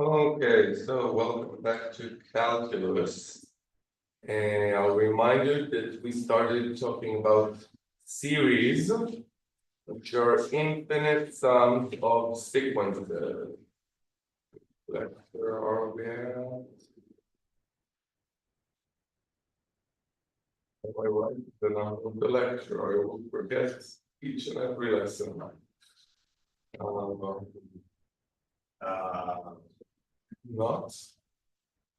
Okay, so welcome back to calculus. And I'll remind you that we started talking about series, which are infinite sums of sequences. Where are we at? If I write the number of the lecture, I will forget each and every lesson. Not.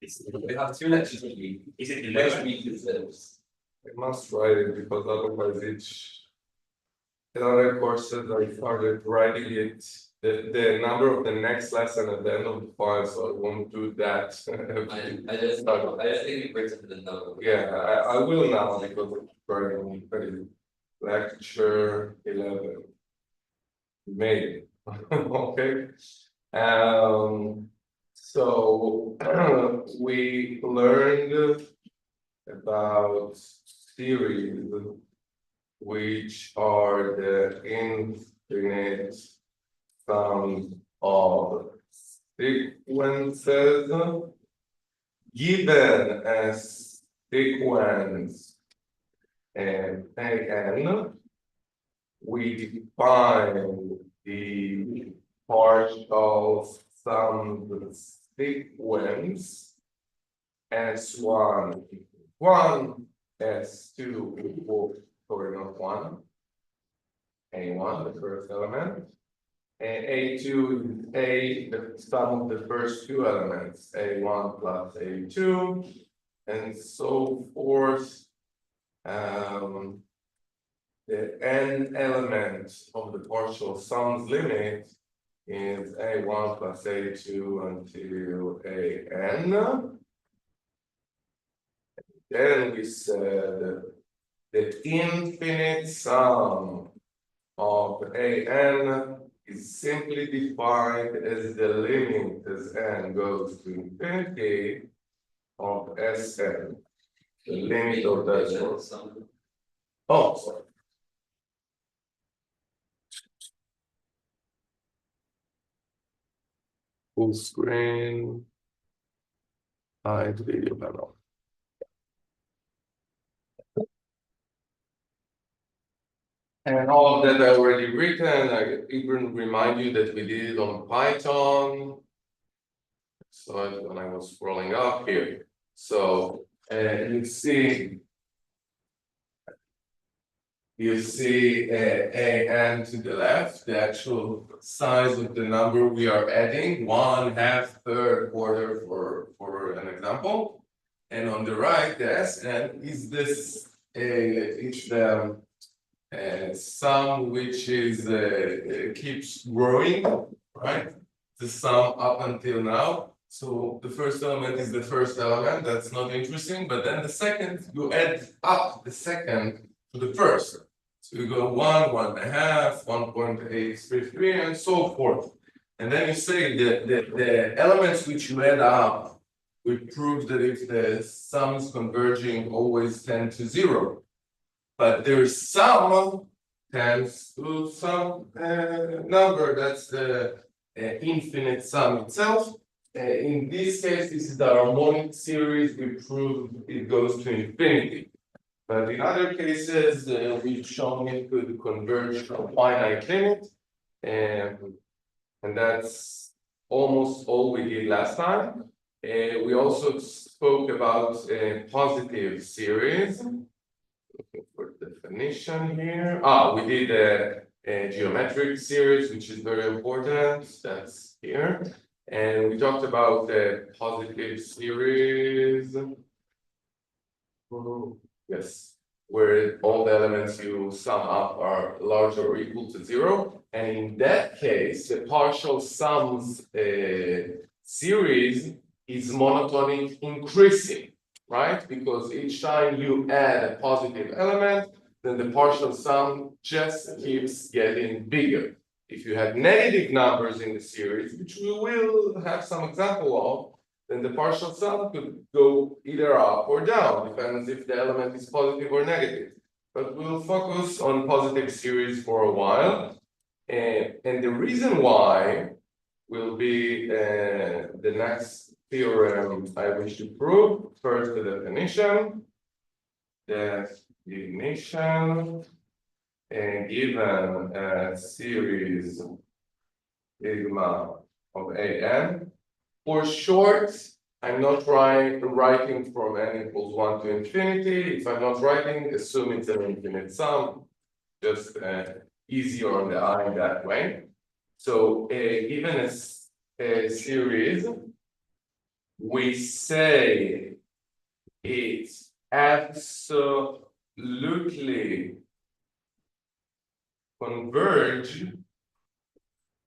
We have two lectures a week. Is it the next week themselves? I must write it because otherwise in other courses I started writing it, the number of the next lesson at the end of the file, so I won't do that. I just think it brings up the number. Yeah, I will now because I'm writing lecture 11. May. Okay. So we learned about series, which are the infinite sum of sequences given as sequence and an. We define the partial sum sequence S1 equals 1, S2 equals, sorry, not 1, A1, the first element, and A2 is the sum of the first two elements, A1 plus A2, and so forth. The n element of the partial sums limit is A1 plus A2 until AN. Then we said the infinite sum of AN is simply defined as the limit as n goes to infinity of Sn. The limit of that. Oh, sorry. Full screen. Hide video panel. And all of that I already written. I even remind you that we did it on Python. So when I was scrolling up here. So you see AN to the left, the actual size of the number we are adding, 1, half, third, quarter for an example. And on the right, the Sn is this sum which is keeps growing, right? The sum up until now. So the first element is the first element, that's not interesting, but then the second, you add up the second to the first. So you go 1, 1.5, 1.833, and so forth. And then you say that the elements which you add up, we prove that if the sums converging always tend to 0. But there's some tends to some number that's the infinite sum itself. In this case, this is the harmonic series. We prove it goes to infinity. But in other cases, we've shown it could converge to a finite limit. And that's almost all we did last time. We also spoke about a positive series. Looking for definition here. We did a geometric series, which is very important. That's here. And we talked about the positive series. Yes, where all the elements you sum up are larger or equal to 0. And in that case, the partial sums series is monotonic increasing, right? Because each time you add a positive element, then the partial sum just keeps getting bigger. If you have negative numbers in the series, which we will have some example of, then the partial sum could go either up or down, depends if the element is positive or negative. But we'll focus on positive series for a while. And the reason why will be the next theorem I wish to prove. First, the definition. Definition. And given a series sigma of an. For short, I'm not writing from n equals 1 to infinity. If I'm not writing, assume it's an infinite sum. Just easier on the eye that way. So given a series, we say it's absolutely converge,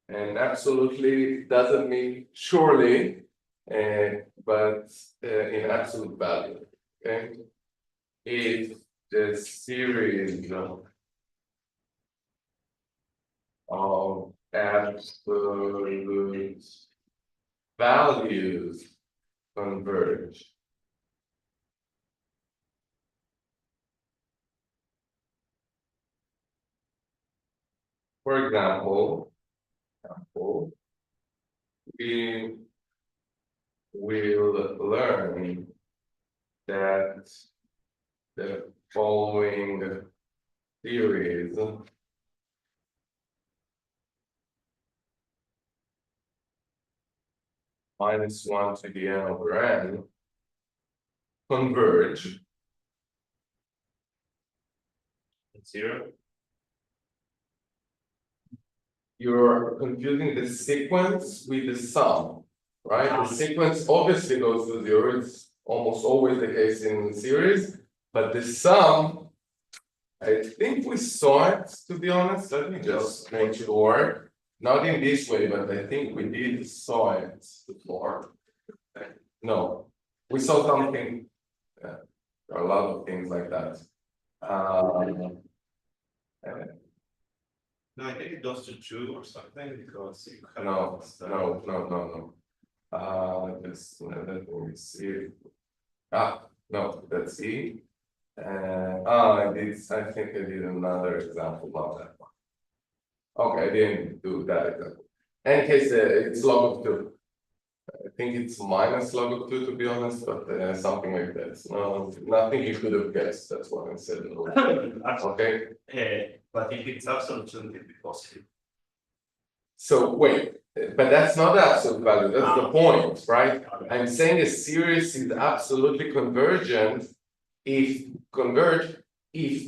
and absolutely doesn't mean surely, but in absolute value. Okay, if the series of absolute values converge. For example, we will learn that the following theories minus 1 to the n over n converge. 0. You're confusing the sequence with the sum, right? The sequence obviously goes to 0. It's almost always the case in series, but the sum, I think we saw it, to be honest. Let me just make sure. Not in this way, but I think we did saw it before. No, we saw something. There are a lot of things like that. No, I think it goes to 2 or something because you have. No. Let me see. No, that's E. I think I did another example of that one. Okay, I didn't do that example. In case it's log of 2. I think it's minus log of 2 to be honest, but something like that. No, nothing you could have guessed. That's what I said. Okay. But if it's absolute, shouldn't it be positive? So wait, but that's not the absolute value. That's the point, right? I'm saying a series is absolutely convergent if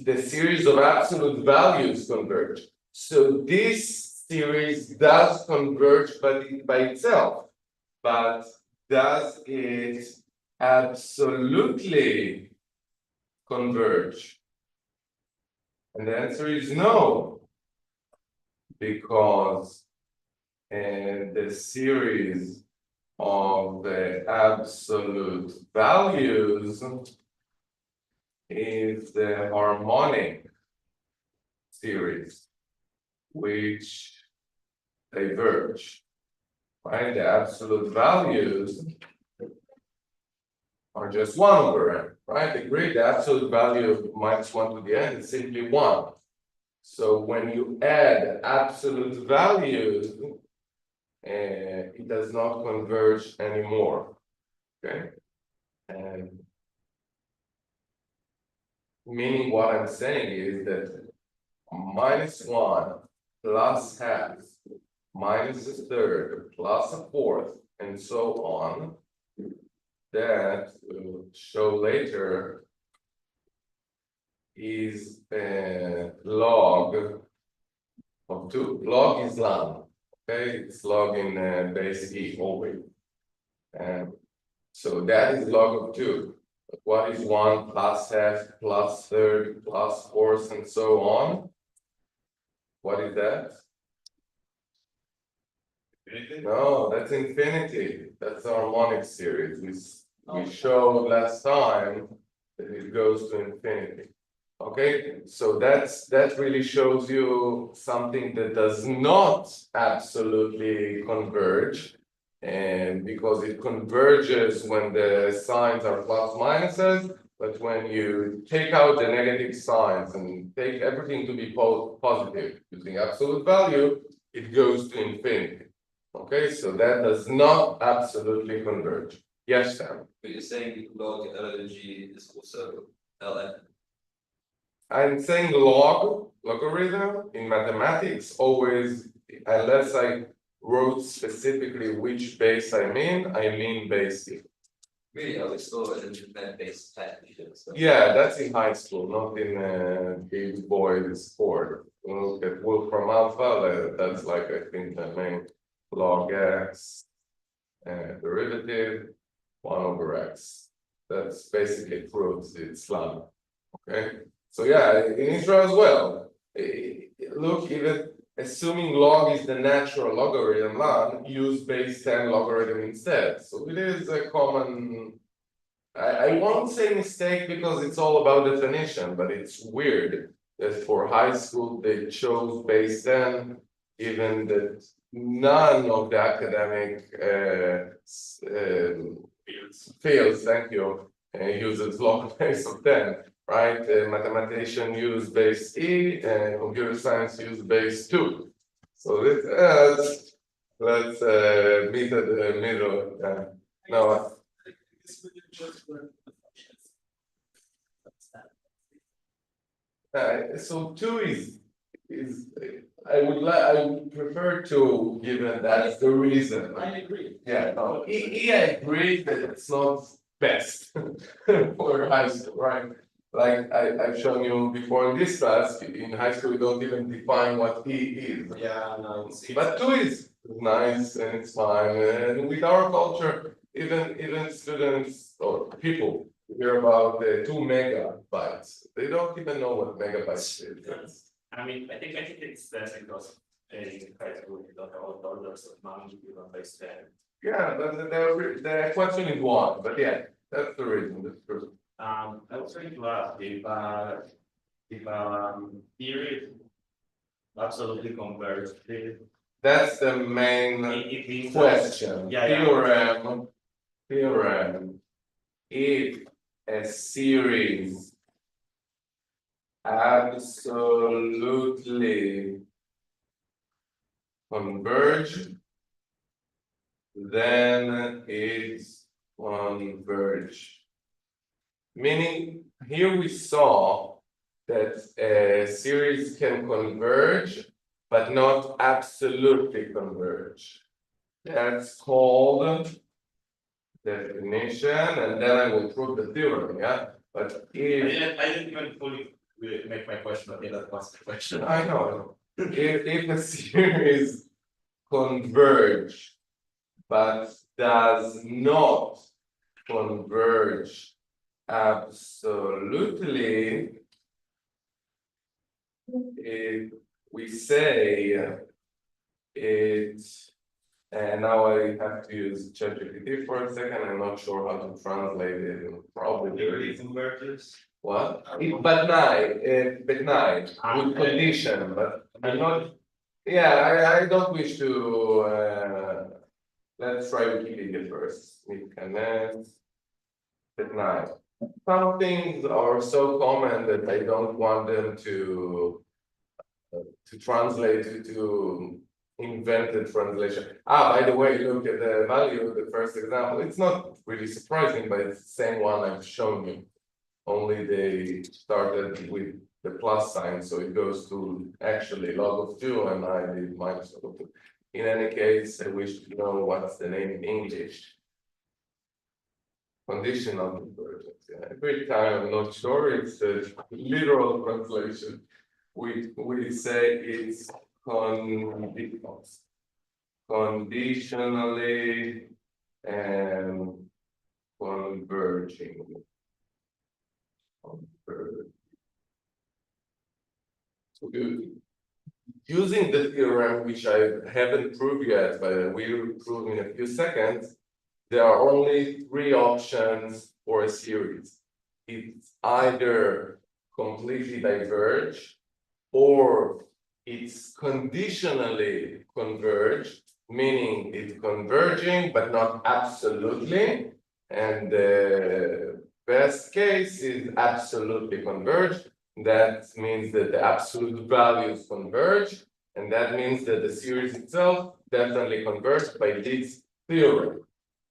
the series of absolute values converge. So this series does converge by itself, but does it absolutely converge? And the answer is no, because the series of the absolute values is the harmonic series which diverge, right? The absolute values are just 1 over n, right? Agree, the absolute value of minus 1 to the n is simply 1. So when you add absolute values, it does not converge anymore. Okay, and meaning what I'm saying is that minus 1 plus half minus a third plus a fourth and so on, that we'll show later is log of 2. Log is ln. Okay, it's log in base E always. And so that is log of 2. But what is 1 plus half plus third plus fourth and so on? What is that? Infinity? No, that's infinity. That's the harmonic series. We showed last time that it goes to infinity. Okay, so that really shows you something that does not absolutely converge, and because it converges when the signs are plus minuses, but when you take out the negative signs and take everything to be positive using absolute value, it goes to infinity. Okay, so that does not absolutely converge. Yes, Sam. But you're saying log log is also ln. I'm saying logarithm in mathematics always, unless I wrote specifically which base I mean base E. Really, I always thought it meant base 10. So. Yeah, that's in high school, not in big boys sport. Look at Wolfram Alpha, that's like I think the main log x derivative 1 over x. That's basically proves it's log. Okay, so yeah, in Israel as well. Look, even assuming log is the natural logarithm log, use base 10 logarithm instead. So it is a common. I won't say mistake because it's all about definition, but it's weird that for high school they chose base 10, even that none of the academic fields, thank you, uses log base of 10, right? Mathematician use base E and computer science use base 2. So let's meet at the middle. No. So 2 is I would prefer to, given that's the reason. I agree. Yeah, no, I agree that it's not best for high school, right? Like I've shown you before in this class, in high school, we don't even define what E is. Yeah, no, But 2 is nice and it's fine, and with our culture, even students or people hear about 2 megabytes. They don't even know what megabytes is. I mean, I think it's that's because in high school you don't have all dollars of money given by STEM. Yeah, the question is one, but yeah, that's the reason, that's true. I was trying to ask if theory absolutely converge. That's the main It means question. Yeah, yeah. Theorem. If a series absolutely converge, then it's converge. Meaning, here we saw that a series can converge, but not absolutely converge. That's called definition, and then I will prove the theorem, yeah? But if I didn't even fully make my question, okay, that was the question. I know, if a series converge, but does not converge absolutely, if we say it, and now I have to use ChatGPT for a second, I'm not sure how to translate it, probably Theory converges. what? Batnai, with condition, but I'm not, yeah, I don't wish to, let's try Wikipedia first. We connect, Batnai. Some things are so common that I don't want them to translate to invented translation. By the way, look at the value, the first example. It's not really surprising, but it's the same one I've shown you. Only they started with the plus sign, so it goes to actually log of 2, and I did minus log of 2. In any case, I wish to know what's the name in English. Conditional convergence. Yeah. Every time I'm not sure, it's a literal translation. We say it's conditionally and converging. So using the theorem, which I haven't proved yet, but we'll prove in a few seconds, there are only 3 options for a series. It's either completely diverge, or it's conditionally converge, meaning it's converging but not absolutely, and the best case is absolutely converge. That means that the absolute values converge, and that means that the series itself definitely converge by this theorem.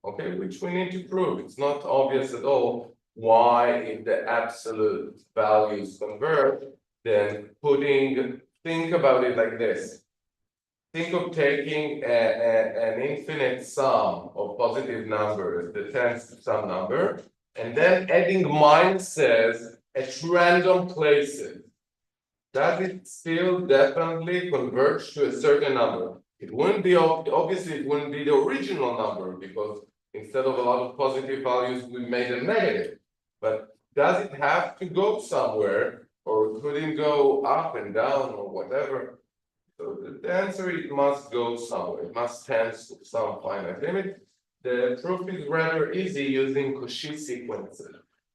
Okay, which we need to prove. It's not obvious at all why if the absolute values converge, then think about it like this. Think of taking an infinite sum of positive numbers that tends to some number, and then adding minuses at random places. Does it still definitely converge to a certain number? It wouldn't be, obviously, it wouldn't be the original number because instead of a lot of positive values, we made a negative. But does it have to go somewhere, or could it go up and down or whatever? So the answer, it must go somewhere. It must tend to some finite limit. The proof is rather easy using Cauchy sequences.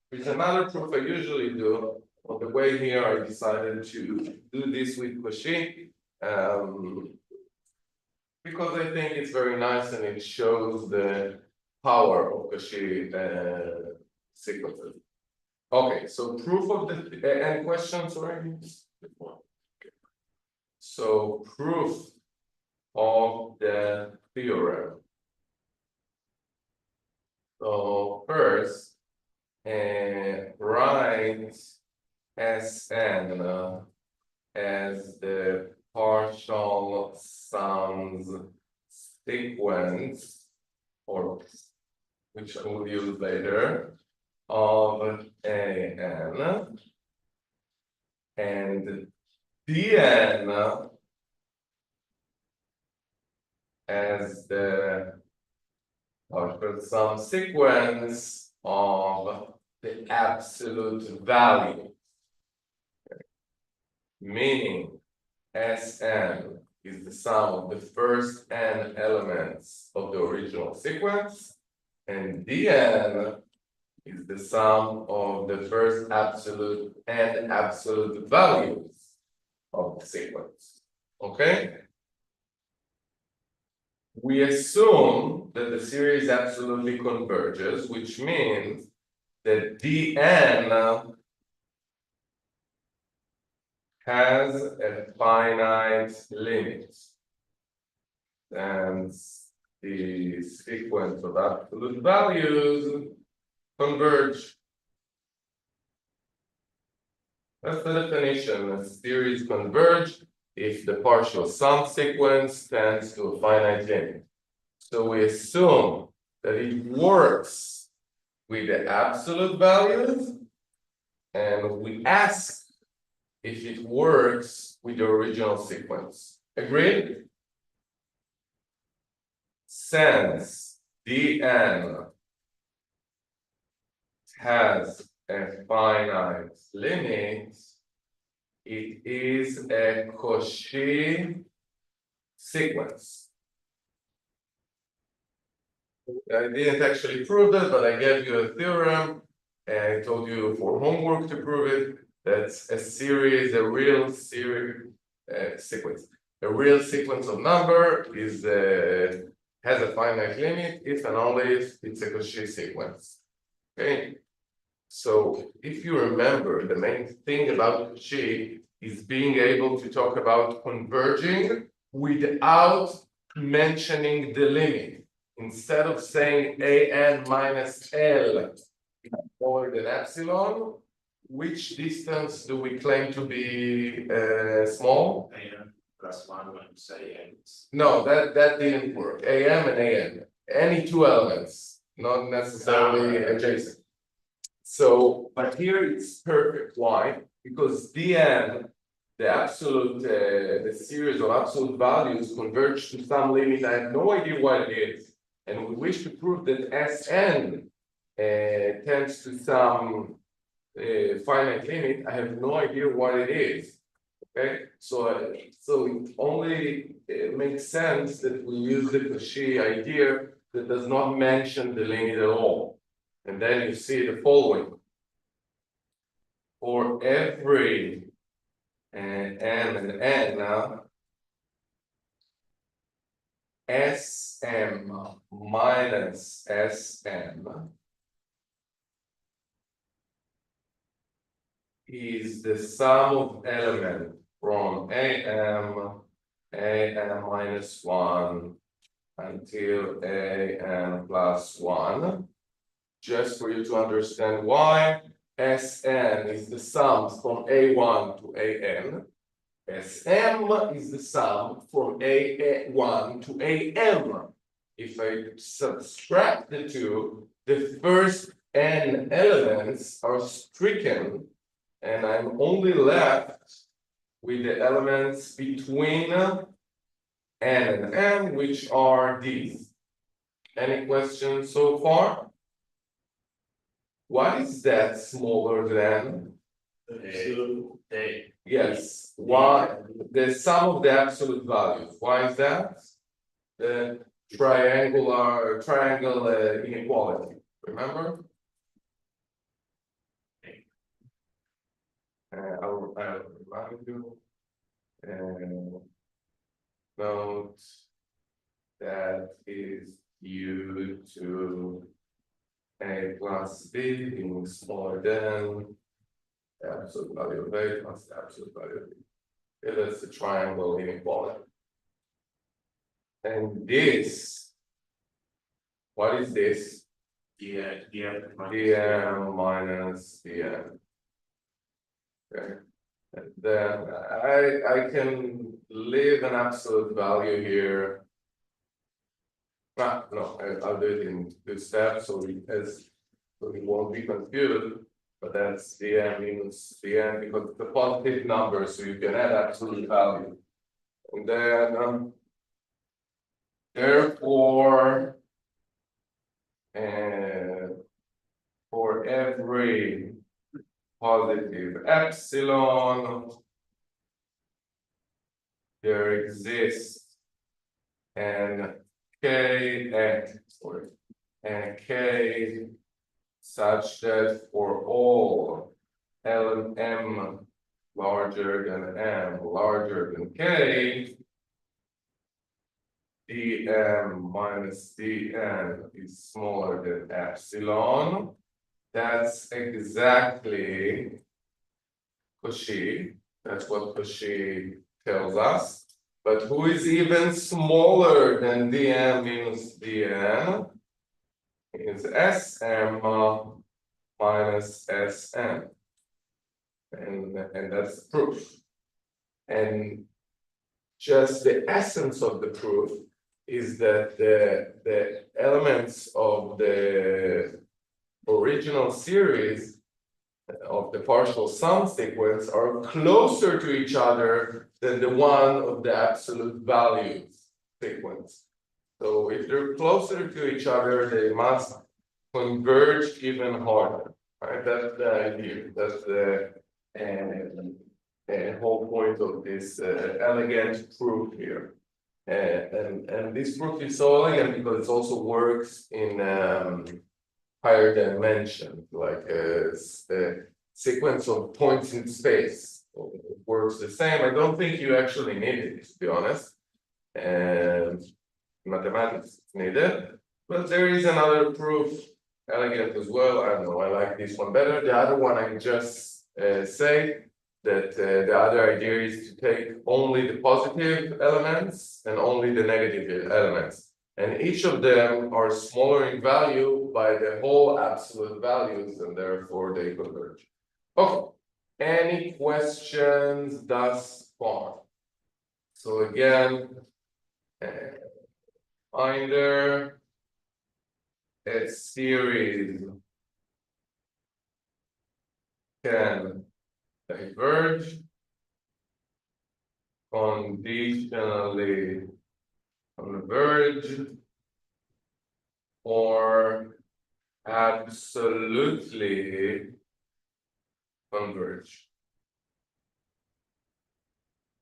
There's another proof I usually do. On the way here, I decided to do this with Cauchy because I think it's very nice and it shows the power of Cauchy sequences. Okay, so proof of the any questions, sorry? So proof of the theorem. So first, write Sn as the partial sums sequence, or which I will use later, of An, and Dn as the partial sum sequence of the absolute value. Meaning Sn is the sum of the first n elements of the original sequence, and Dn is the sum of the first absolute and absolute values of the sequence. Okay? We assume that the series absolutely converges, which means that Dn has a finite limit, and the sequence of absolute values converge. That's the definition. A series converge if the partial sum sequence tends to a finite limit. So we assume that it works with the absolute values, and we ask if it works with the original sequence. Agreed? Since Dn has a finite limit, it is a Cauchy sequence. I didn't actually prove that, but I gave you a theorem, and I told you for homework to prove it. That's a series, a real series sequence. A real sequence of number is has a finite limit if and only if it's a Cauchy sequence. Okay. So if you remember, the main thing about Cauchy is being able to talk about converging without mentioning the limit. Instead of saying An minus L more than epsilon, which distance do we claim to be small? AM plus one when you say N. No, that didn't work. Am and An, any two elements, not necessarily adjacent. So, but here it's perfect. Why? Because Dn, the absolute, the series of absolute values converge to some limit. I have no idea what it is, and we wish to prove that Sn tends to some finite limit. I have no idea what it is. Okay, so it only makes sense that we use the Cauchy idea that does not mention the limit at all. And then you see the following. For every n and n now, Sm minus Sm is the sum of elements from Am an minus 1 until an plus 1. Just for you to understand why, Sn is the sum from a1 to an. Sm is the sum from a1 to am. If I subtract the two, the first n elements are stricken, and I'm only left with the elements between n and m, which are these. Any questions so far? What is that smaller than? They. Yes, why? The sum of the absolute values. Why is that? The triangle inequality. Remember? I'll remind you. Note that is due to a plus b being smaller than the absolute value of a plus the absolute value of b. Yeah, that's the triangle inequality. And this, what is this? dm minus dm. Okay. And then I can leave an absolute value here. No, I'll do it in two steps so we won't be confused. But that's dm minus dm because it's a positive number, so you can add absolute value. And then therefore, for every positive epsilon, there exists an k such that for all L and M larger than M larger than K, dm minus dn is smaller than epsilon. That's exactly Cauchy. That's what Cauchy tells us. But who is even smaller than dm minus dn is Sm minus Sn. And that's the proof. And just the essence of the proof is that the elements of the original series of the partial sum sequence are closer to each other than the one of the absolute values sequence. So if they're closer to each other, they must converge even harder. Right? That's the idea. That's the whole point of this elegant proof here. And this proof is so elegant because it also works in higher dimension, like the sequence of points in space. It works the same. I don't think you actually need it, to be honest. And mathematics is needed, but there is another proof, elegant as well. I don't know, I like this one better. The other one I just say that the other idea is to take only the positive elements and only the negative elements. And each of them are smaller in value by the whole absolute values, and therefore they converge. Okay, any questions thus far? So again, under a series can diverge conditionally converge or absolutely converge.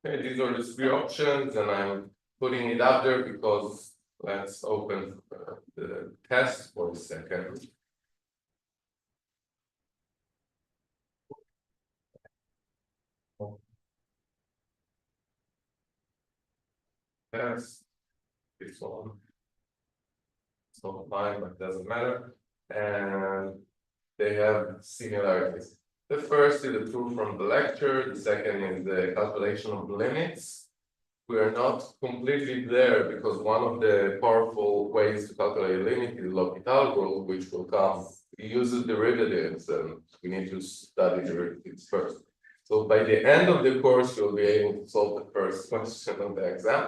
Okay, these are the three options, and I'm putting it out there because let's open the test for a second. Test this one. It's not mine, but it doesn't matter. And they have similarities. The first is the proof from the lecture. The second is the calculation of limits, we are not completely there because one of the powerful ways to calculate a limit is L'Hopital rule, which will come. It uses derivatives, and we need to study derivatives first. So by the end of the course, you'll be able to solve the first question on the exam.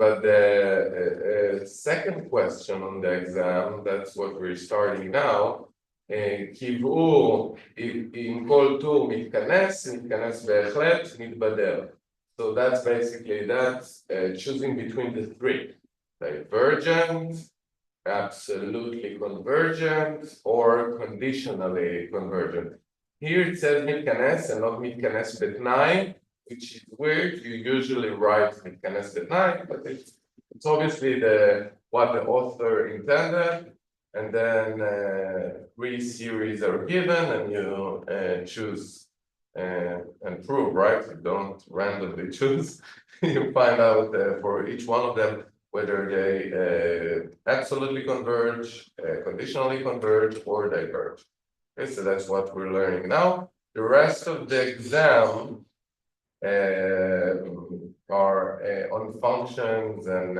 But the second question on the exam, that's what we're starting now. קיוו עם כל טור מתכנס בהחלט, מתבדל. So that's basically that, choosing between the three, divergent, absolutely convergent, or conditionally convergent. Here it says מתכנס and not מתכנס בתנאי, which is weird. You usually write מתכנס בתנאי, but it's obviously what the author intended. And then three series are given, and you choose and prove, right? You don't randomly choose. You find out for each one of them whether they absolutely converge, conditionally converge, or diverge. Okay, so that's what we're learning now. The rest of the exam are on functions and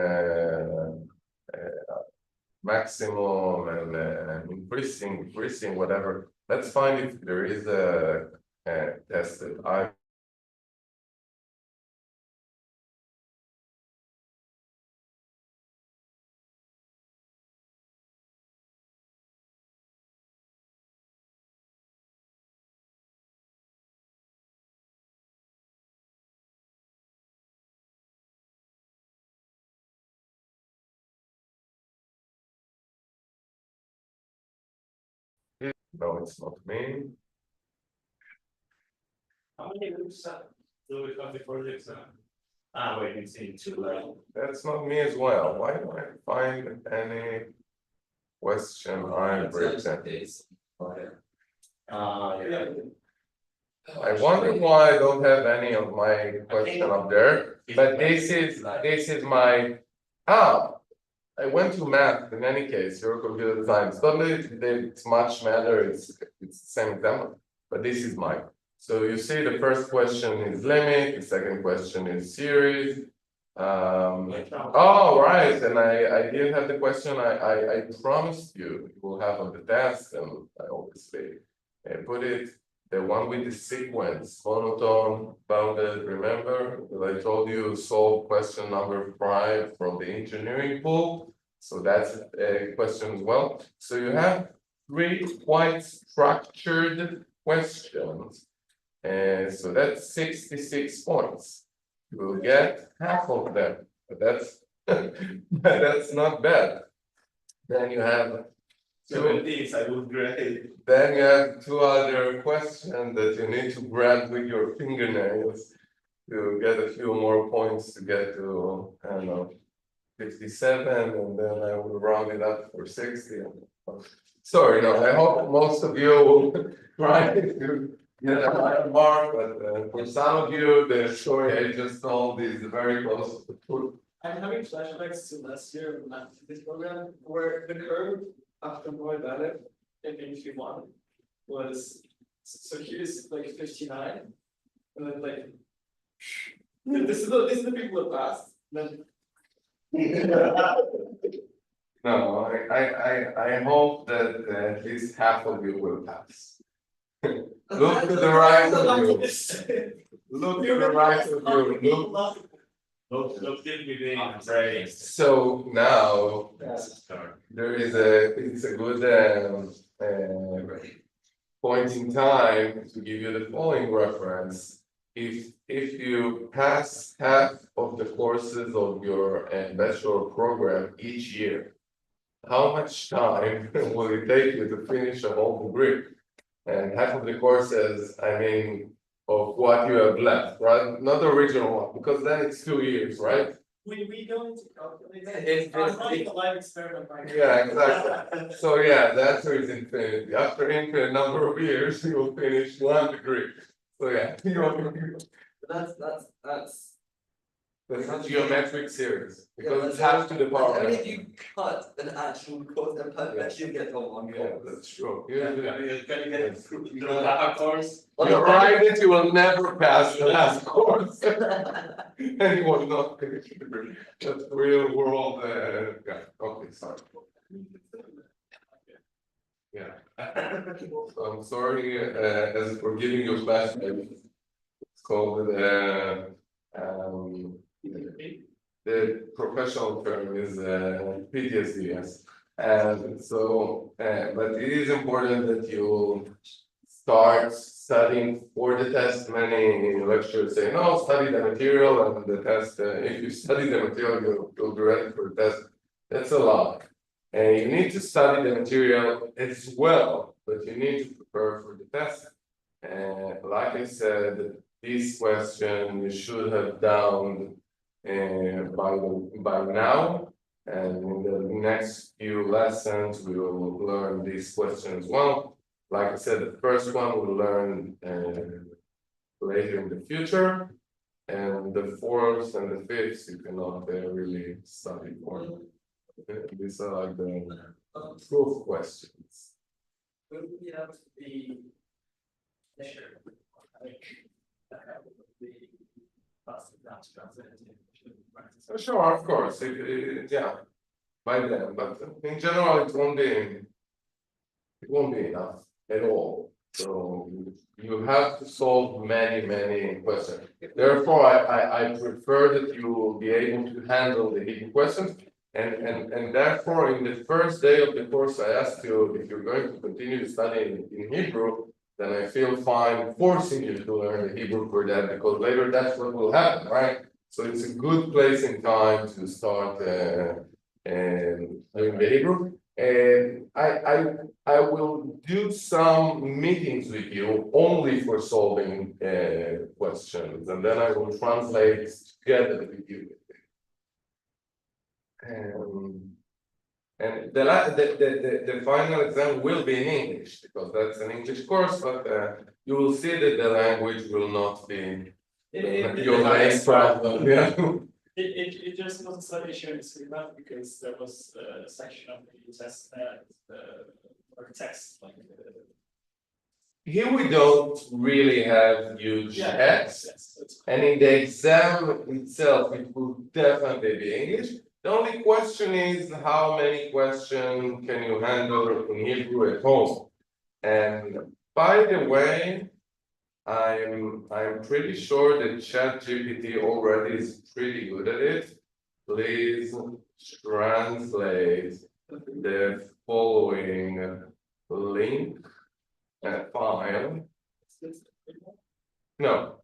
maximum and increasing, whatever. Let's find if there is a test that I. No, it's not me. How many loops do we have before the exam? Ah, wait, it's in two, right? That's not me as well. Why don't I find any question I've written? Yeah. I wonder why I don't have any of my question up there. But this is my I went to math in any case, your computer science. Totally, it's much matter, it's the same example, but this is mine. So you see the first question is limit, the second question is series. Oh, right, and I didn't have the question I promised you will have on the test, and I obviously put it, the one with the sequence, monotone, bounded, remember? That I told you solve question number 5 from the engineering pool. So that's a question as well. So you have 3 quite structured questions. And so that's 66 points. You will get half of them, but that's not bad. Then you have I would grade. then you have 2 other questions that you need to grab with your fingernails to get a few more points to get to, I don't know, 57, and then I will round it up for 60. Sorry, no, I hope most of you will try to get a higher mark, but for some of you, the story I just told is very close to the truth. I'm having flashbacks to last year in math this program where the curve after more valid in Q1 was so here's like 59 and then like this is the people that passed then No, I hope that at least half of you will pass. Look to the right of you. Look to the right of you. Look, did we being praised. So now there is it's a good point in time to give you the following reference. If you pass half of the courses of your bachelor program each year, how much time will it take you to finish a whole degree? And half of the courses, I mean, of what you have left, right? Not the original one, because then it's 2 years, right? we going to calculate It's- I'm running a live experiment right now. Yeah, exactly. So yeah, the answer is infinity. After infinite number of years, you will finish 1 degree. So yeah. That's That's a geometric series, because Yeah, it's half to the power. Only if you cut an actual course and actually get on one Yeah, course. that's true. You're gonna get it through that course. You're right that you will never pass the last course. And you will not finish that real world, yeah, okay, sorry. Yeah. So I'm sorry, as for giving you best, it's called, the professional term is, PTSD, yes. And so, but it is important that you start studying for the test. Many lecturers say, no, study the material and the test, if you study the material, you'll be ready for the test. That's a lie. And you need to study the material as well, but you need to prepare for the test. And like I said, this question you should have done by now. And in the next few lessons, we will learn this question as well. Like I said, the first one we'll learn later in the future. And the fourth and the fifth, you cannot really study for. These are like the proof questions. Will we have the measure, like, the past exams translated into practice? Sure, of course, yeah, by then, but in general, it won't be enough at all. So you have to solve many questions. Therefore, I prefer that you will be able to handle the hidden questions. And therefore, in the first day of the course, I asked you if you're going to continue studying in Hebrew, then I feel fine forcing you to learn the Hebrew for that, because later that's what will happen, right? So it's a good place in time to start doing the Hebrew. And I will do some meetings with you only for solving questions, and then I will translate together with you. And the final exam will be in English, because that's an English course, but you will see that the language will not be your main problem. Yeah. It just was a slight issue in Suriname because there was a section of the test or text like. Here we don't really have huge X, and in the exam itself, it will definitely be English. The only question is how many questions can you handle in Hebrew at home? And by the way, I'm pretty sure that ChatGPT already is pretty good at it. Please translate the following link and file. No.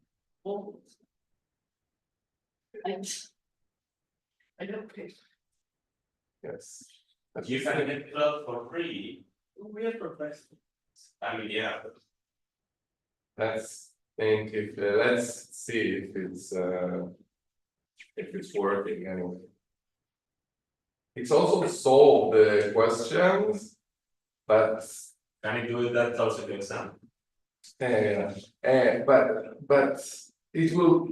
I don't pay. Yes. You can get it for free. We have professors. I mean, yeah. Let's think if let's see if it's working anyway. It's also solved the questions, but Can you do that also to exam? but it will.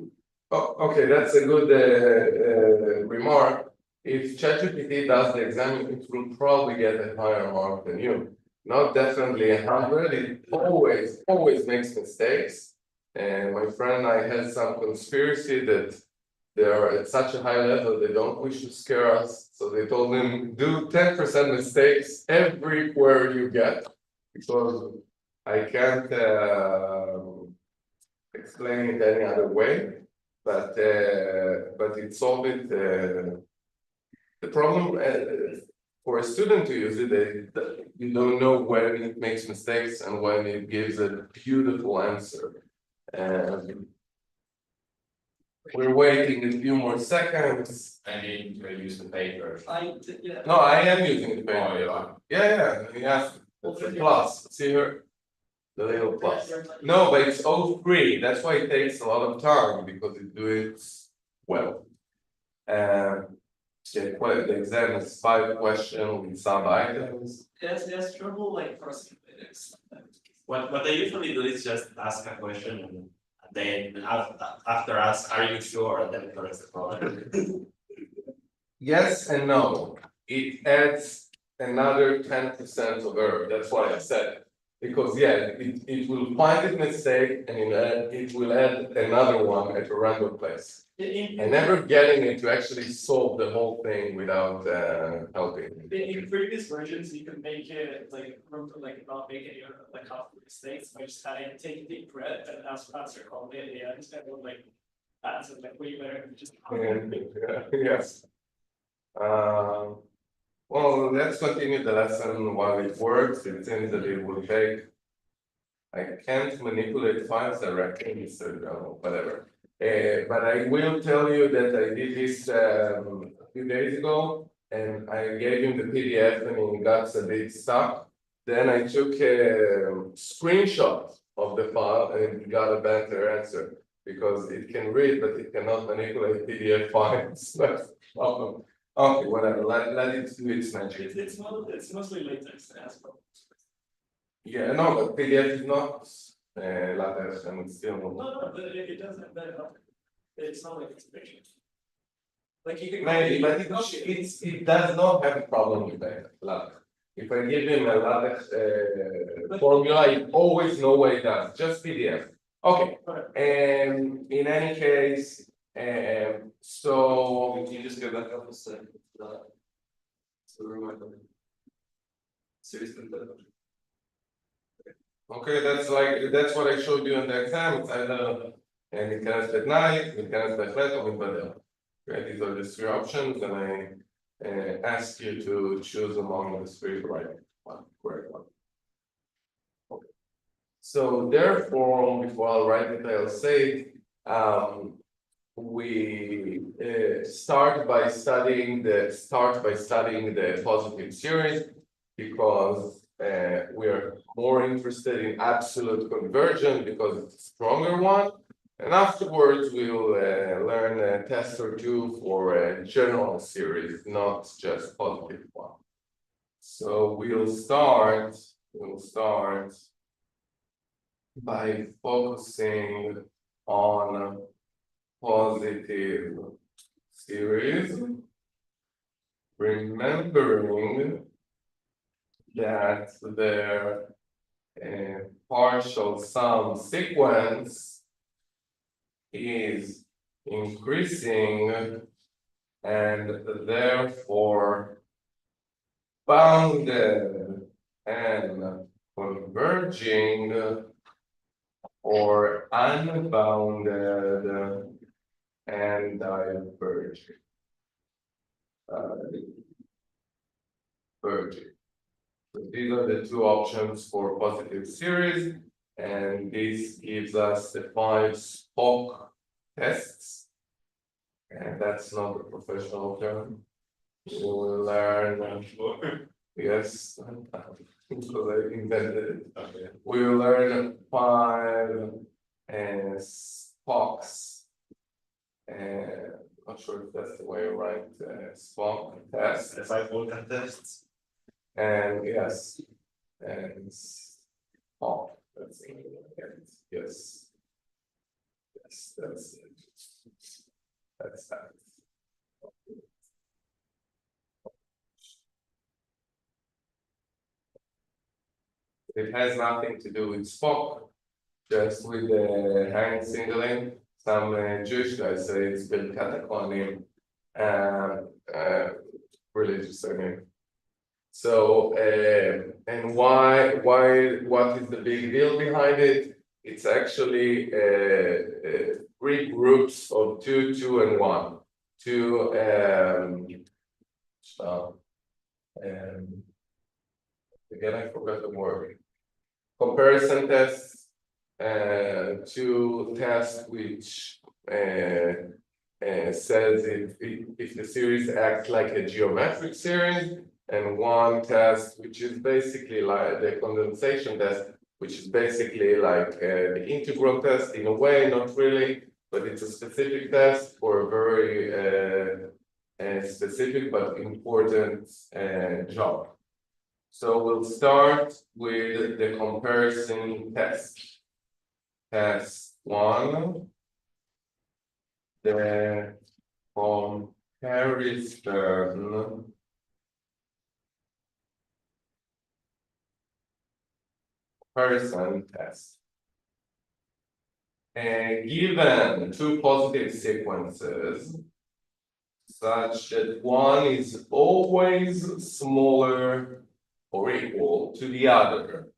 Oh, okay, that's a good remark. If ChatGPT does the exam, it will probably get a higher mark than you. Not definitely 100. It always makes mistakes. And my friend and I had some conspiracy that they are at such a high level they don't wish to scare us. So they told him do 10% mistakes everywhere you get, because I can't explain it any other way. But it solved it. The problem for a student to use it, you don't know when it makes mistakes and when it gives a beautiful answer. We're waiting a few more seconds. I need to use the paper. No, I am using the paper. Yeah. Yes, it's a plus. See here, the little plus. No, but it's all free. That's why it takes a lot of time, because it do it well. The exam is 5 questions with some items. There's trouble like first minutes. What I usually do is just ask a question and Then after us, are you sure that it corrects the problem? Yes and no. It adds another 10% of error. That's why I said. Because it will find a mistake and it will add another one at a random place. And never getting it to actually solve the whole thing without helping. In previous versions, you can make it like not make any like half mistakes by just take a deep breath and answer calmly at the end, and then like answer like way better than just. Yes. Well, let's continue the lesson while it works. It seems that it will take. I can't manipulate files directly, so whatever. But I will tell you that I did this a few days ago, and I gave him the PDF and he got a bit stuck. Then I took a screenshot of the file and got a better answer because it can read, but it cannot manipulate PDF files. That's the problem. Okay, whatever. Let it do its magic. It's mostly latex as well. Yeah, no, but PDF is not latex and it's still. No, but it doesn't. It's not like it's a picture. Like you can. Maybe, but it does not have a problem with that latex. If I give him a latex formula, it always know what it does, just PDF. Okay, and in any case, so. Can you just go back up a second? So remind me. Seriously, Okay, that's what I showed you in the exam. It's either להיכנס לתנאי, להיכנס בהחלט או מתבדל. Okay, these are the three options, and I ask you to choose among the three correct one. Okay. So therefore, before I'll write it, I'll say we start by studying the positive series because we are more interested in absolute conversion because it's a stronger one. And afterwards, we'll learn a test or two for a general series, not just positive one. So we'll start by focusing on positive series, remembering that their partial sum sequence is increasing and therefore bounded and converging or unbounded and diverging. So these are the two options for positive series, and this gives us the 5 Spock tests. And that's not a professional term. We will learn. Yes, because I invented it. We will learn 5 Spocks. Not sure if that's the way you write Spock tests. The 5 Vulcan tests. And yes, and Spock. That's it. Yes. Yes, that's it. That's that. It has nothing to do with Spock, just with the hand singling. Some Jewish guys say it's Birkat HaKohanim, religious surname. So, and what is the big deal behind it? It's actually 3 groups of 2, 2, and 1. 2, again, I forgot the word. Comparison tests, 2 tests which says if the series acts like a geometric series, and 1 test which is basically like the condensation test, which is basically like the integral test in a way, not really, but it's a specific test for a very specific but important job. So we'll start with the comparison test. Test one. The comparison test. And given two positive sequences, such that one is always smaller or equal to the other,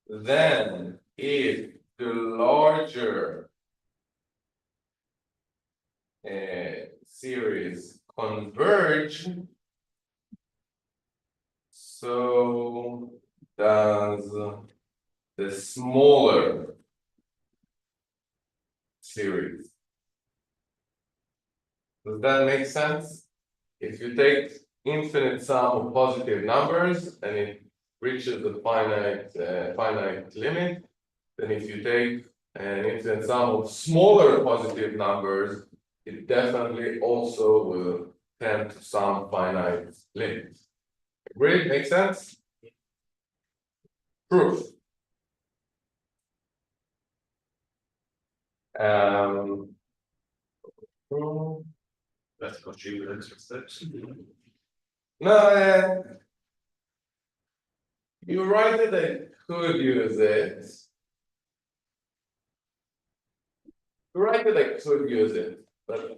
then if the larger series converge, so does the smaller series. Does that make sense? If you take infinite sum of positive numbers and it reaches the finite limit, then if you take an infinite sum of smaller positive numbers, it definitely also will tend to some finite limit. Agreed? Make sense? Proof. Proof. That's Cauchy with extra steps. No, you're right that I could use it. You're right that I could use it, but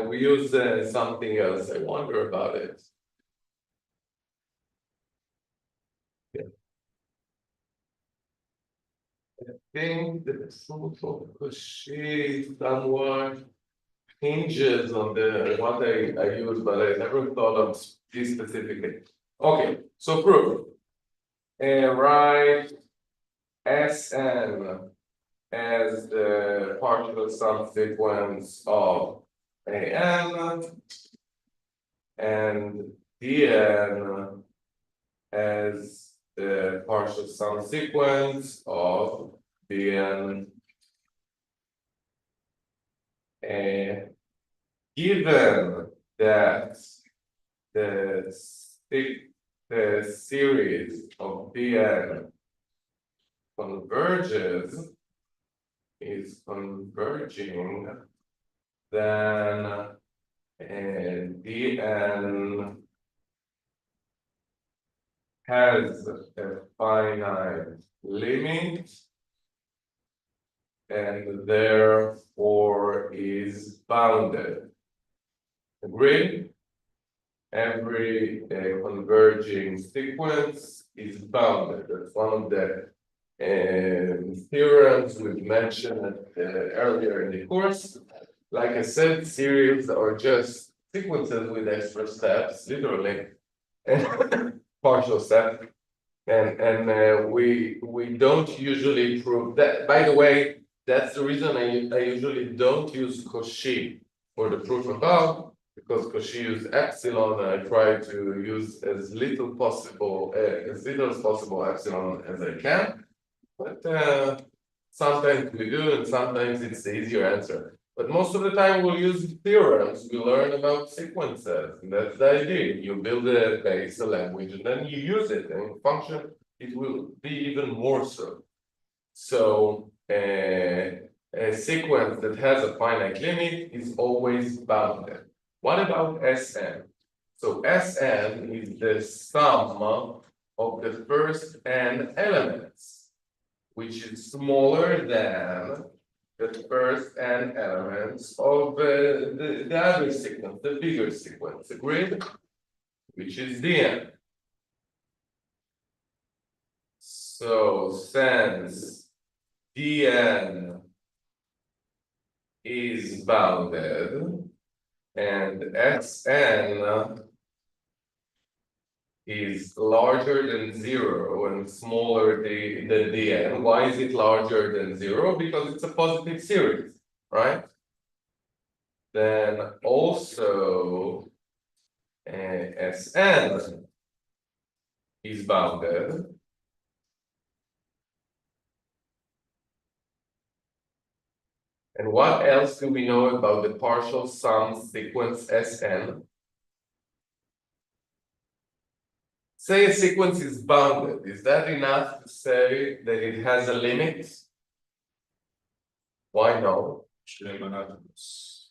we use something else. I wonder about it. Yeah. I think the proof of Cauchy somewhat hinges on the what I use, but I never thought of this specifically. Okay, so proof. Write Sn as the partial sum sequence of An and Dn as the partial sum sequence of Bn. Given that the series of Bn converges, is converging, then Dn has a finite limit and therefore is bounded. Agreed? Every converging sequence is bounded. That's one of the theorems we've mentioned earlier in the course. Like I said, series are just sequences with extra steps, literally, and partial steps. And we don't usually prove that. By the way, that's the reason I usually don't use Cauchy for the proof above, because Cauchy use epsilon, and I try to use as little as possible epsilon as I can. But sometimes we do, and sometimes it's the easier answer. But most of the time we'll use theorems. We learn about sequences, and that's the idea. You build a base, a language, and then you use it. And function, it will be even more so. So a sequence that has a finite limit is always bounded. What about Sn? So Sn is the sum of the first n elements, which is smaller than the first n elements of the other sequence, the bigger sequence, agreed? Which is Dn. So since Dn is bounded and Sn is larger than 0 and smaller than Dn. Why is it larger than 0? Because it's a positive series, right? Then also Sn is bounded. And what else do we know about the partial sum sequence Sn? Say a sequence is bounded. Is that enough to say that it has a limit? Why no? Actually, monotonous.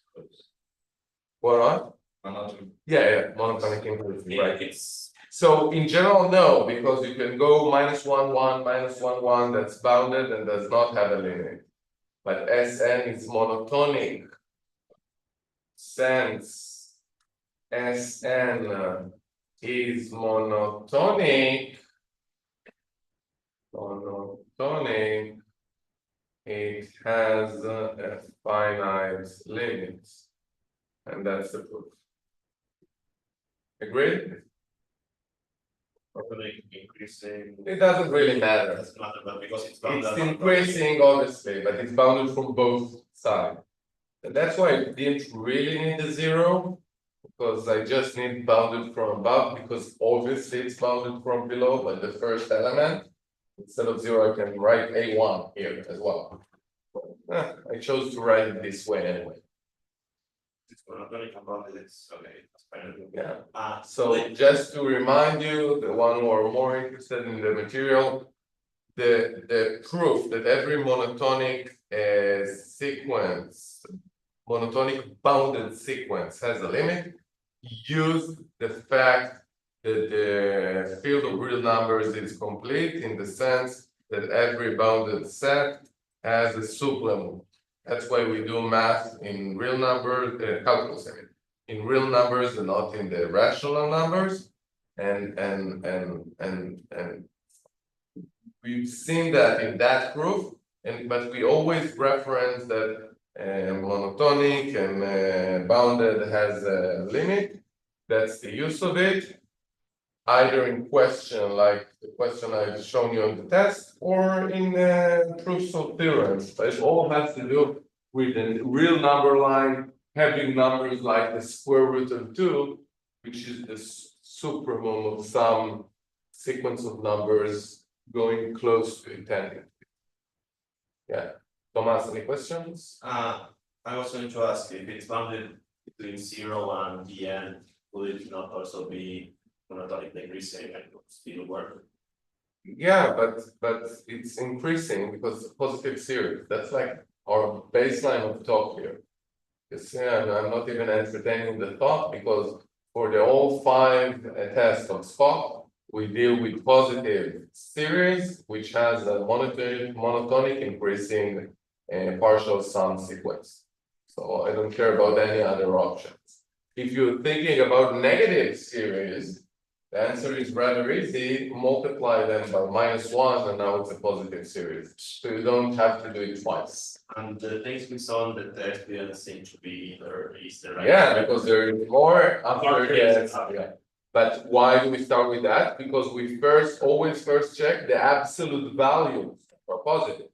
What? Monotonous. Yeah, monotonic increasing, Yeah, right? it's So in general, no, because you can go minus 1, 1, minus 1, 1, that's bounded and does not have a limit. But Sn is monotonic. Since Sn is monotonic, it has a finite limit. And that's the proof. Agreed? probably increasing. It doesn't really matter. Doesn't matter, but because it's It's increasing obviously, but it's bounded from both sides. And that's why I didn't really need a zero, because I just need bounded from above, because obviously it's bounded from below, like the first element. Instead of zero, I can write A1 here as well. I chose to write it this way anyway. It's monotonic about it's okay. That's fine. Yeah. So just to remind you, the one who are more interested in the material, the proof that every monotonic sequence, monotonic bounded sequence has a limit, use the fact that the field of real numbers is complete in the sense that every bounded set has a supplement. That's why we do math in real numbers, calculus, I mean, in real numbers and not in the rational numbers. And we've seen that in that proof, but we always reference that monotonic and bounded has a limit. That's the use of it, either in question like the question I've shown you on the test, or in proofs of theorems. But it all has to do with a real number line having numbers like the square root of 2, which is the supremum of some sequence of numbers going close to infinity. Yeah. Thomas, any questions? I was going to ask if it's bounded between 0 and the end, would it not also be monotonic decreasing and still work? Yeah, but it's increasing because it's a positive series. That's like our baseline of talk here. I'm not even entertaining the thought, because for the all 5 tests of Spock, we deal with positive series, which has a monotonic increasing partial sum sequence. So I don't care about any other options. If you're thinking about negative series, the answer is rather easy. Multiply them by -1, and now it's a positive series. So you don't have to do it twice. And the things we saw in the test didn't seem to be either is the right. Yeah, because there is more after More that. after. Yeah. But why do we start with that? Because we always first check the absolute values are positive,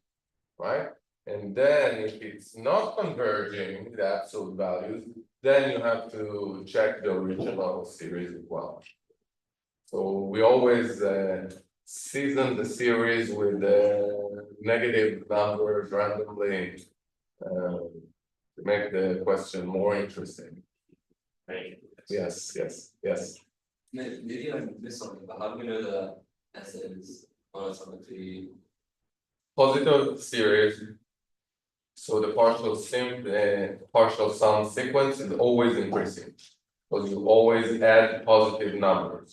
right? And then if it's not converging the absolute values, then you have to check the original series as well. So we always season the series with negative numbers randomly to make the question more interesting. Yes. Maybe I missed something, but how do we know the S is monotonically? Positive series. So the partial sum sequence is always increasing, because you always add positive numbers.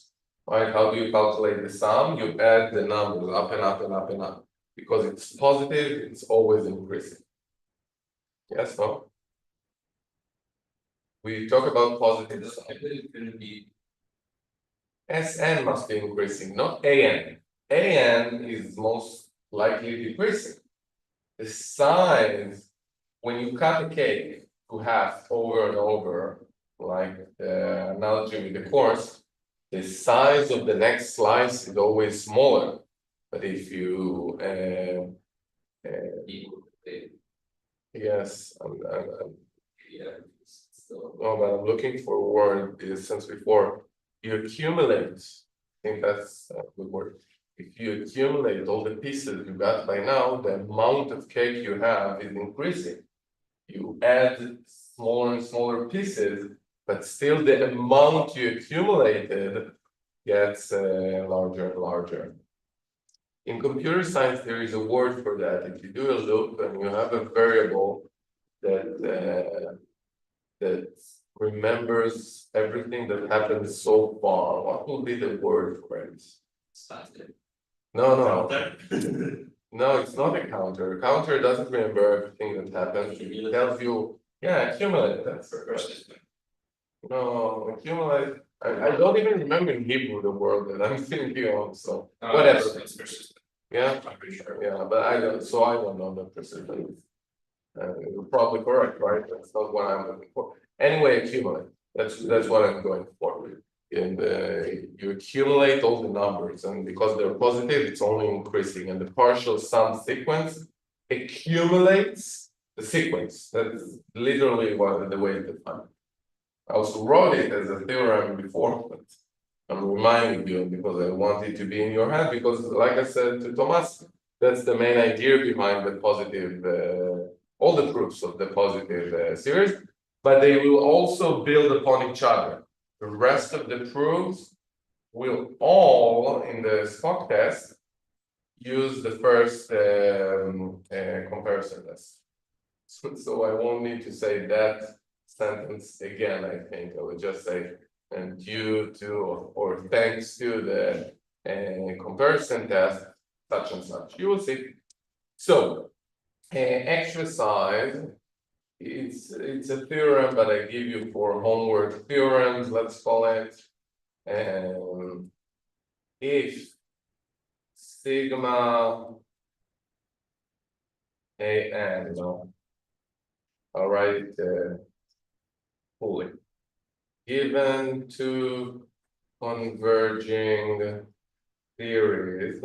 Right? How do you calculate the sum? You add the numbers up and up and up and up. Because it's positive, it's always increasing. Yes, no? We talk about positive sum. It couldn't be. Sn must be increasing, not An. An is most likely decreasing. The size, when you cut a cake to half over and over, like the analogy with the course, the size of the next slice is always smaller. But if you yes, no, but I'm looking for a word since before. You accumulate, I think that's a good word. If you accumulate all the pieces you got by now, the amount of cake you have is increasing. You add smaller and smaller pieces, but still the amount you accumulated gets larger and larger. In computer science, there is a word for that. If you do a loop and you have a variable that remembers everything that happened so far, what will be the word for it? Static. No, Counter. no, it's not a counter. A counter doesn't remember everything that happened. It tells you, yeah, accumulate, that's correct. No, accumulate, I don't even remember in Hebrew the word that I'm thinking of, so whatever. Yeah, I'm pretty sure. yeah, but I don't know the precision. You're probably correct, right? That's not what I'm looking for. Anyway, accumulate, that's what I'm going for. And you accumulate all the numbers, and because they're positive, it's only increasing, and the partial sum sequence accumulates the sequence. That's literally what the way to define it. I also wrote it as a theorem before, but I'm reminding you because I want it to be in your head, because like I said to Thomas, that's the main idea behind the positive, all the proofs of the positive series, but they will also build upon each other. The rest of the proofs will all, in the Spock test, use the first comparison test. So I won't need to say that sentence again, I think. I would just say, and due to or thanks to the comparison test, such and such. You will see. So, exercise, it's a theorem, but I give you for homework theorems, let's call it. If sigma an, I'll write it fully. Given two converging theories,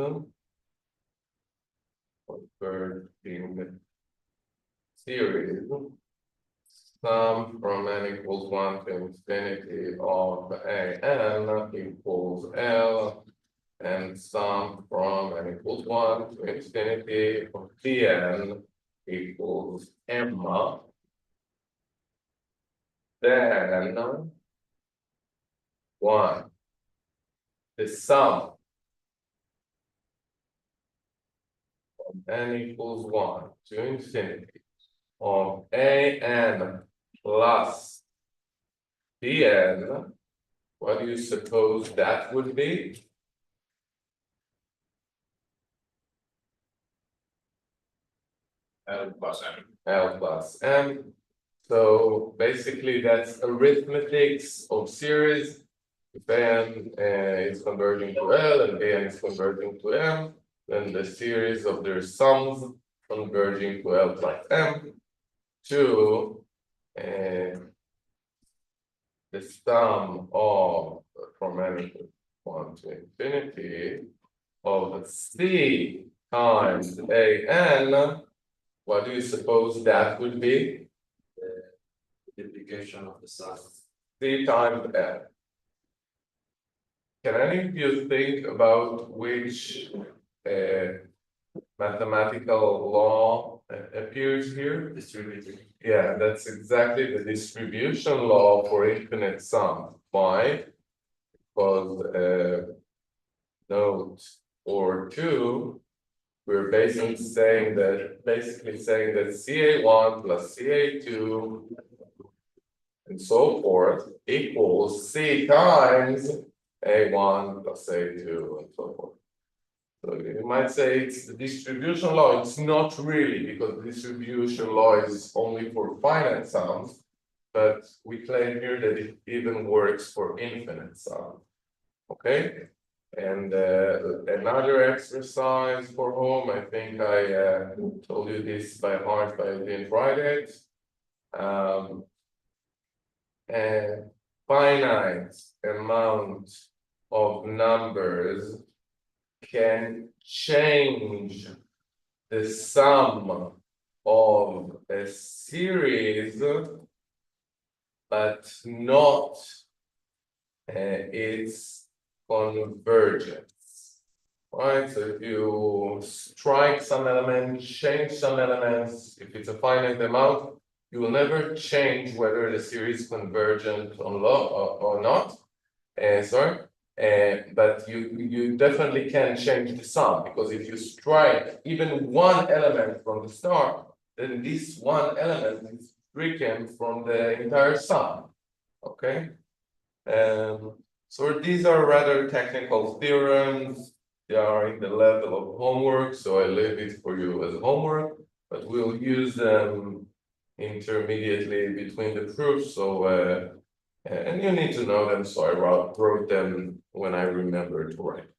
sum from n equals 1 to infinity of an equals L, and sum from n equals 1 to infinity of Tn equals M. Then 1, the sum from n equals 1 to infinity of an plus Bn, what do you suppose that would be? L plus M. L plus M. So basically that's arithmetics of series. If n is converging to L and Bn is converging to M, then the series of their sums converging to L plus M to the sum of from n equals 1 to infinity of C times an. What do you suppose that would be? Multiplication of the sum. C times n. Can any of you think about which mathematical law appears here? Distributed. Yeah, that's exactly the distribution law for infinite sum. Why? Because note or 2, we're basically saying that CA1 plus CA2 and so forth equals C times A1 plus A2 and so forth. So you might say it's the distribution law. It's not really, because the distribution law is only for finite sums, but we claim here that it even works for infinite sums. Okay, and another exercise for home, I think I told you this by heart, but I didn't write it. A finite amount of numbers can change the sum of a series, but not its convergence. Right, so if you strike some element, change some elements, if it's a finite amount, you will never change whether the series is convergent or not. Sorry. But you definitely can change the sum, because if you strike even one element from the start, then this one element is stricken from the entire sum, okay? So these are rather technical theorems, they are in the level of homework, so I leave it for you as homework, but we'll use them intermediately between the proofs, so and you need to know them, so I wrote them when I remember to write.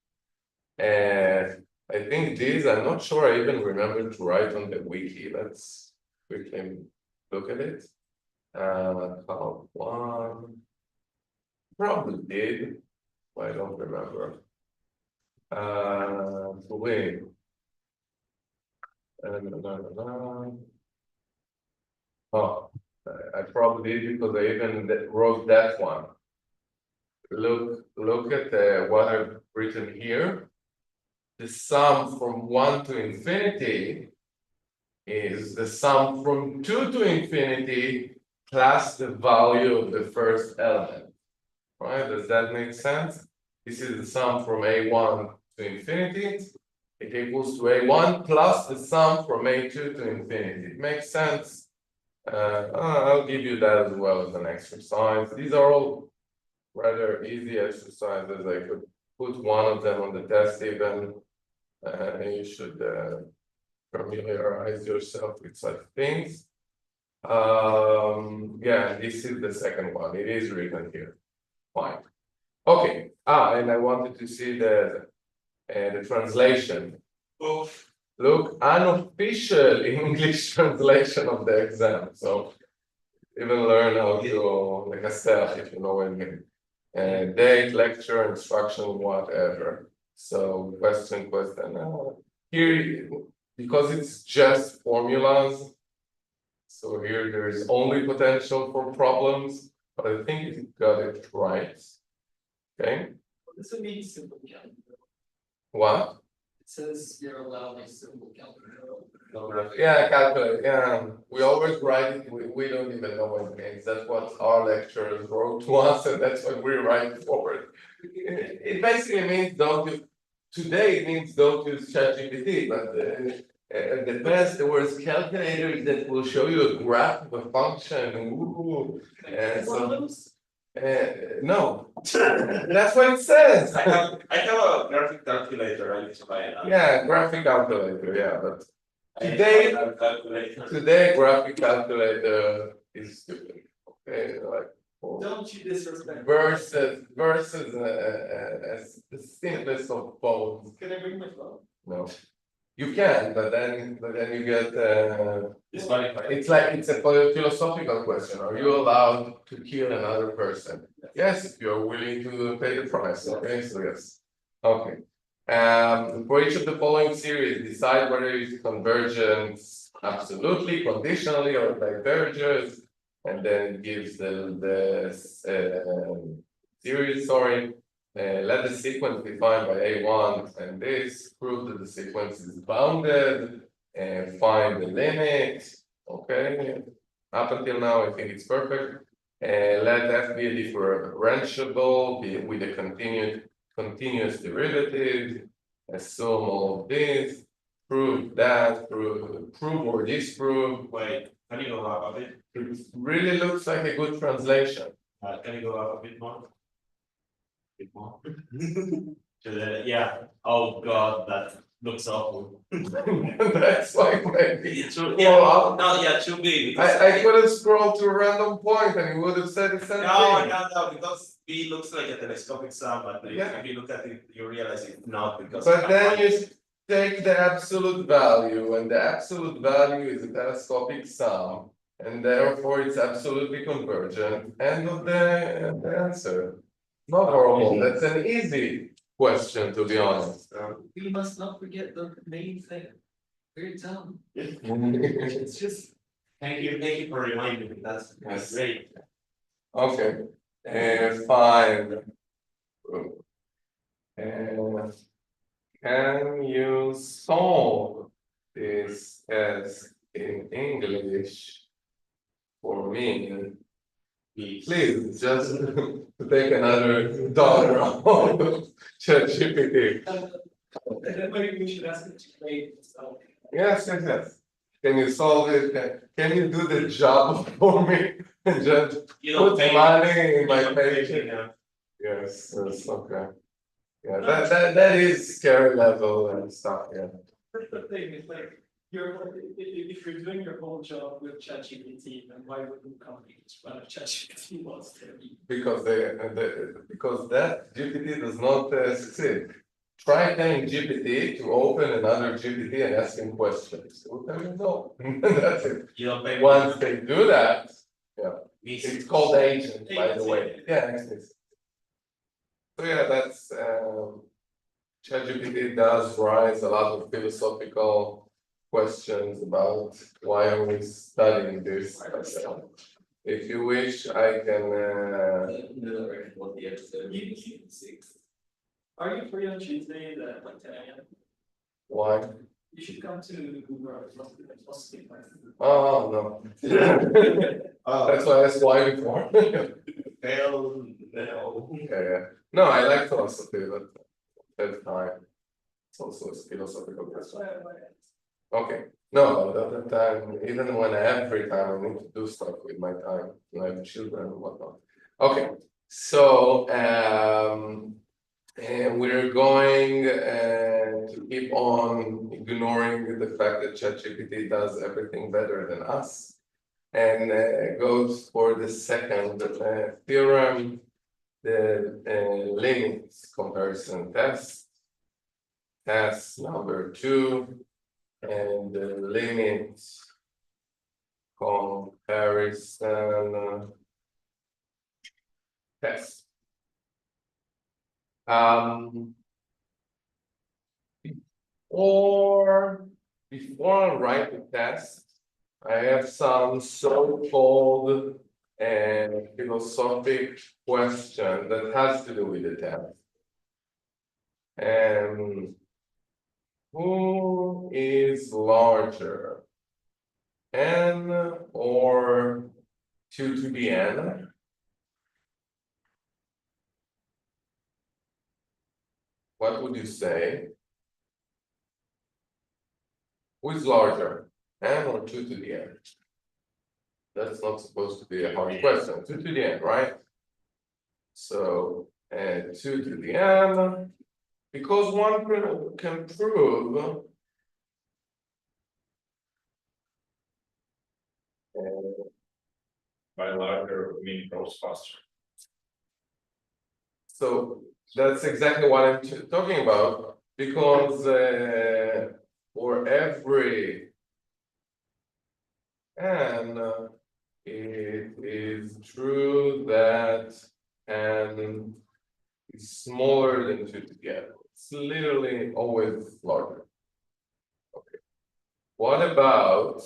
And I think these, I'm not sure I even remember to write on the wiki. Let's quickly look at it. Column one. Probably did, but I don't remember. Wait. Oh, I probably did because I even wrote that one. Look at what I've written here. The sum from 1 to infinity is the sum from 2 to infinity plus the value of the first element. Right? Does that make sense? This is the sum from a1 to infinity. It equals to a1 plus the sum from a2 to infinity. It makes sense. I'll give you that as well as an exercise. These are all rather easy exercises. I could put one of them on the test even. You should familiarize yourself with such things. Yeah, this is the second one. It is written here. Fine. Okay. And I wanted to see the translation. Look, unofficial English translation of the exam. So even learn how to like a self, if you know what I mean. Date, lecture, instruction, whatever. So question. Here, because it's just formulas. So here there is only potential for problems, but I think you got it right. Okay. This would be simple calculator. What? It says you're allowed a simple calculator. Yeah, calculate. Yeah, we always write it. We don't even know what it means. That's what our lecturers wrote to us, and that's what we write forward. It basically means don't use. Today it means don't use ChatGPT, but in the past there was calculators that will show you a graph of a function. Ooh. And so. No, that's what it says. I have a graphic calculator, I need to buy it. Yeah, graphic calculator, yeah, but I today, have a calculator. today graphic calculator is stupid, okay, like. Don't you disrespect. Versus as the simplest of both. Can I bring my phone? No. You can, but then you get Disqualified. it's a philosophical question. Are you allowed to kill another person? Yes, if you're willing to pay the price. Okay, so yes. Okay. For each of the following series, decide whether it's convergence absolutely, conditionally, or diverges, and then it gives the series, sorry. Let the sequence defined by A1 and this prove that the sequence is bounded and find the limit. Okay, up until now I think it's perfect. Let F be a differentiable with a continuous derivative. Assume all of this. Prove that. Prove or disprove. Wait, can you go up a bit? It really looks like a good translation. Can you go up a bit more? Bit more. Yeah. Oh God, that looks awful. That's why maybe. It's too, Well, no, yeah, too big. Because I could have scrolled to a random point and it would have said the same thing. No, because B looks like a telescopic sum, but Yeah. if you look at it, you realize it's not because. But then you take the absolute value, and the absolute value is a telescopic sum, and therefore it's absolutely convergent. End of the answer. Not horrible. That's an easy question, to be honest. We must not forget the main thing. Very dumb. Okay. It's just. Thank you for reminding me, that's Yes. great. Fine. Can you solve this test in English for me? Please, just to take another dollar on ChatGPT. And then maybe we should ask it to create itself. Yes, yes, yes. Can you solve it? Can you do the job for me and just You don't put pay. money in my You don't pay, paycheck? yeah. Yes, yes, okay. Yeah, that is scary level and stuff, yeah. That's the thing, it's like, if you're doing your whole job with ChatGPT, then why wouldn't companies run a ChatGPT once they're Because because that GPT does not succeed. Try telling GPT to open another GPT and ask him questions. It will tell you no. That's it. You don't pay. Once they do that, Me. it's called agent, by the way. Agent. Yeah, it's. So yeah, that's ChatGPT does raise a lot of philosophical questions about why are we studying this. If you wish, I can. No, I reckon what the episode You- is 6. Are you free on Tuesday at like 10 a.m.? Why? You should come to Uber, it's speak Oh no. That's why I asked why before. Hell, no. Yeah. No, I like philosophy, but that's time. It's also a philosophical question. Okay, no, at that time, even when I have free time, I need to do stuff with my time, I have children and whatnot. Okay, so and we're going to keep on ignoring the fact that ChatGPT does everything better than us. And goes for the second theorem, the limits comparison test. Test number 2. And the limit comparison test. Or before I write the test, I have some so-called philosophic question that has to do with the test. Who is larger, n or 2 to the n? What would you say? Who is larger, n or 2 to the n? That's not supposed to be a hard question. 2 to the n, right? So, 2 to the n, because one can prove By larger, mean grows faster. so that's exactly what I'm talking about, because for every n, it is true that n is smaller than 2 to the n. It's literally always larger. Okay. What about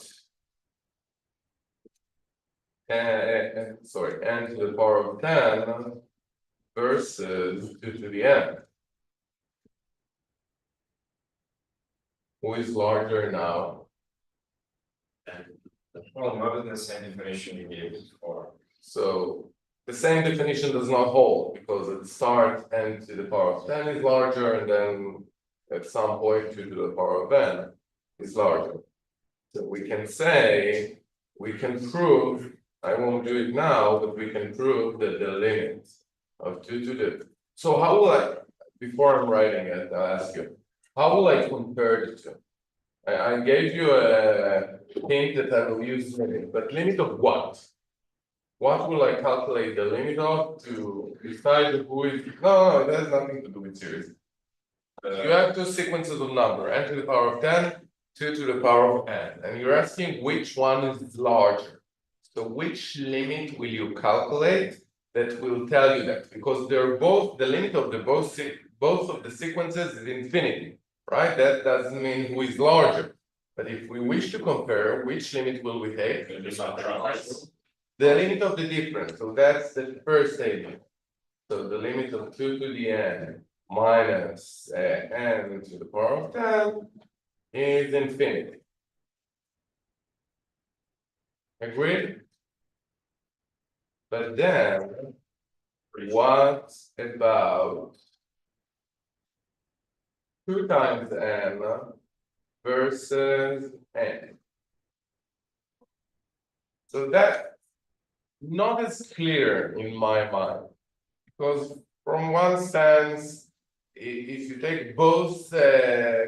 sorry, n to the power of 10 versus 2 to the n? Who is larger now? Well, not in the same definition you gave before. So the same definition does not hold, because at start n to the power of 10 is larger, and then at some point 2 to the power of n is larger. So we can say, we can prove, I won't do it now, but we can prove that the limit of 2 to the. So how will I, before I'm writing it, I'll ask you, how will I compare the two? I gave you a hint that I will use limit, but limit of what? What will I calculate the limit of to decide who is, no, it has nothing to do with series. You have two sequences of number, n to the power of 10, 2 to the power of n, and you're asking which one is larger. So which limit will you calculate that will tell you that? Because they're both, the limit of the both of the sequences is infinity, right? That doesn't mean who is larger. But if we wish to compare, which limit will we take? The limit of the difference, so that's the first statement. So the limit of 2 to the n minus n to the power of 10 is infinity. Agreed? But then, what about 2 times n versus n? So that not as clear in my mind, because from one sense, if you take both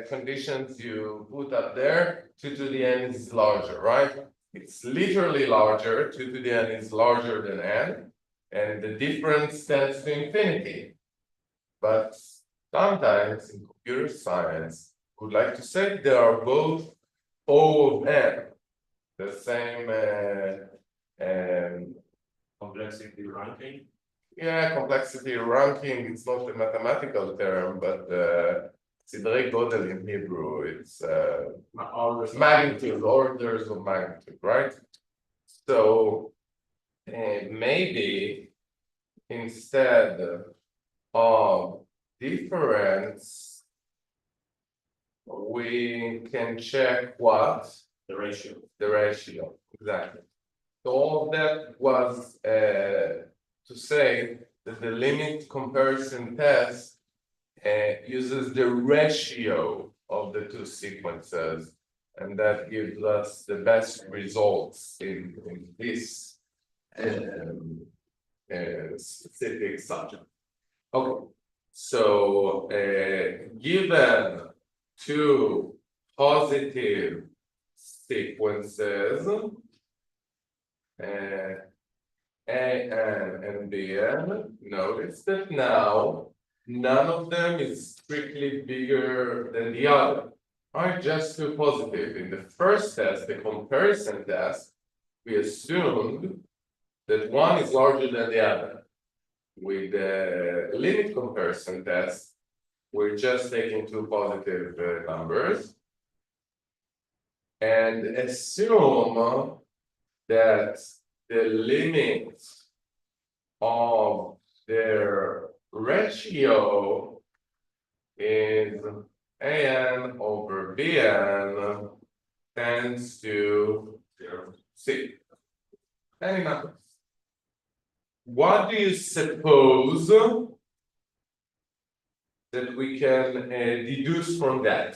conditions you put up there, 2 to the n is larger, right? It's literally larger, 2 to the n is larger than n, and the difference tends to infinity. But sometimes in computer science, we would like to say they are both O of n, the same Complexity ranking. yeah, complexity ranking, it's not a mathematical term, but סדרי גודל in Hebrew, it's magnitude, orders of magnitude, right? So maybe instead of difference, we can check what? The ratio. The ratio, exactly. So all of that was to say that the limit comparison test uses the ratio of the 2 sequences, and that gives us the best results in this specific subject. Okay, so given 2 positive sequences, A and Bn, notice that now none of them is strictly bigger than the other. Right, just 2 positive. In the first test, the comparison test, we assumed that one is larger than the other. With the limit comparison test, we're just taking 2 positive numbers and assume that the limit of their ratio is an over bn tends to c. Any numbers. What do you suppose that we can deduce from that?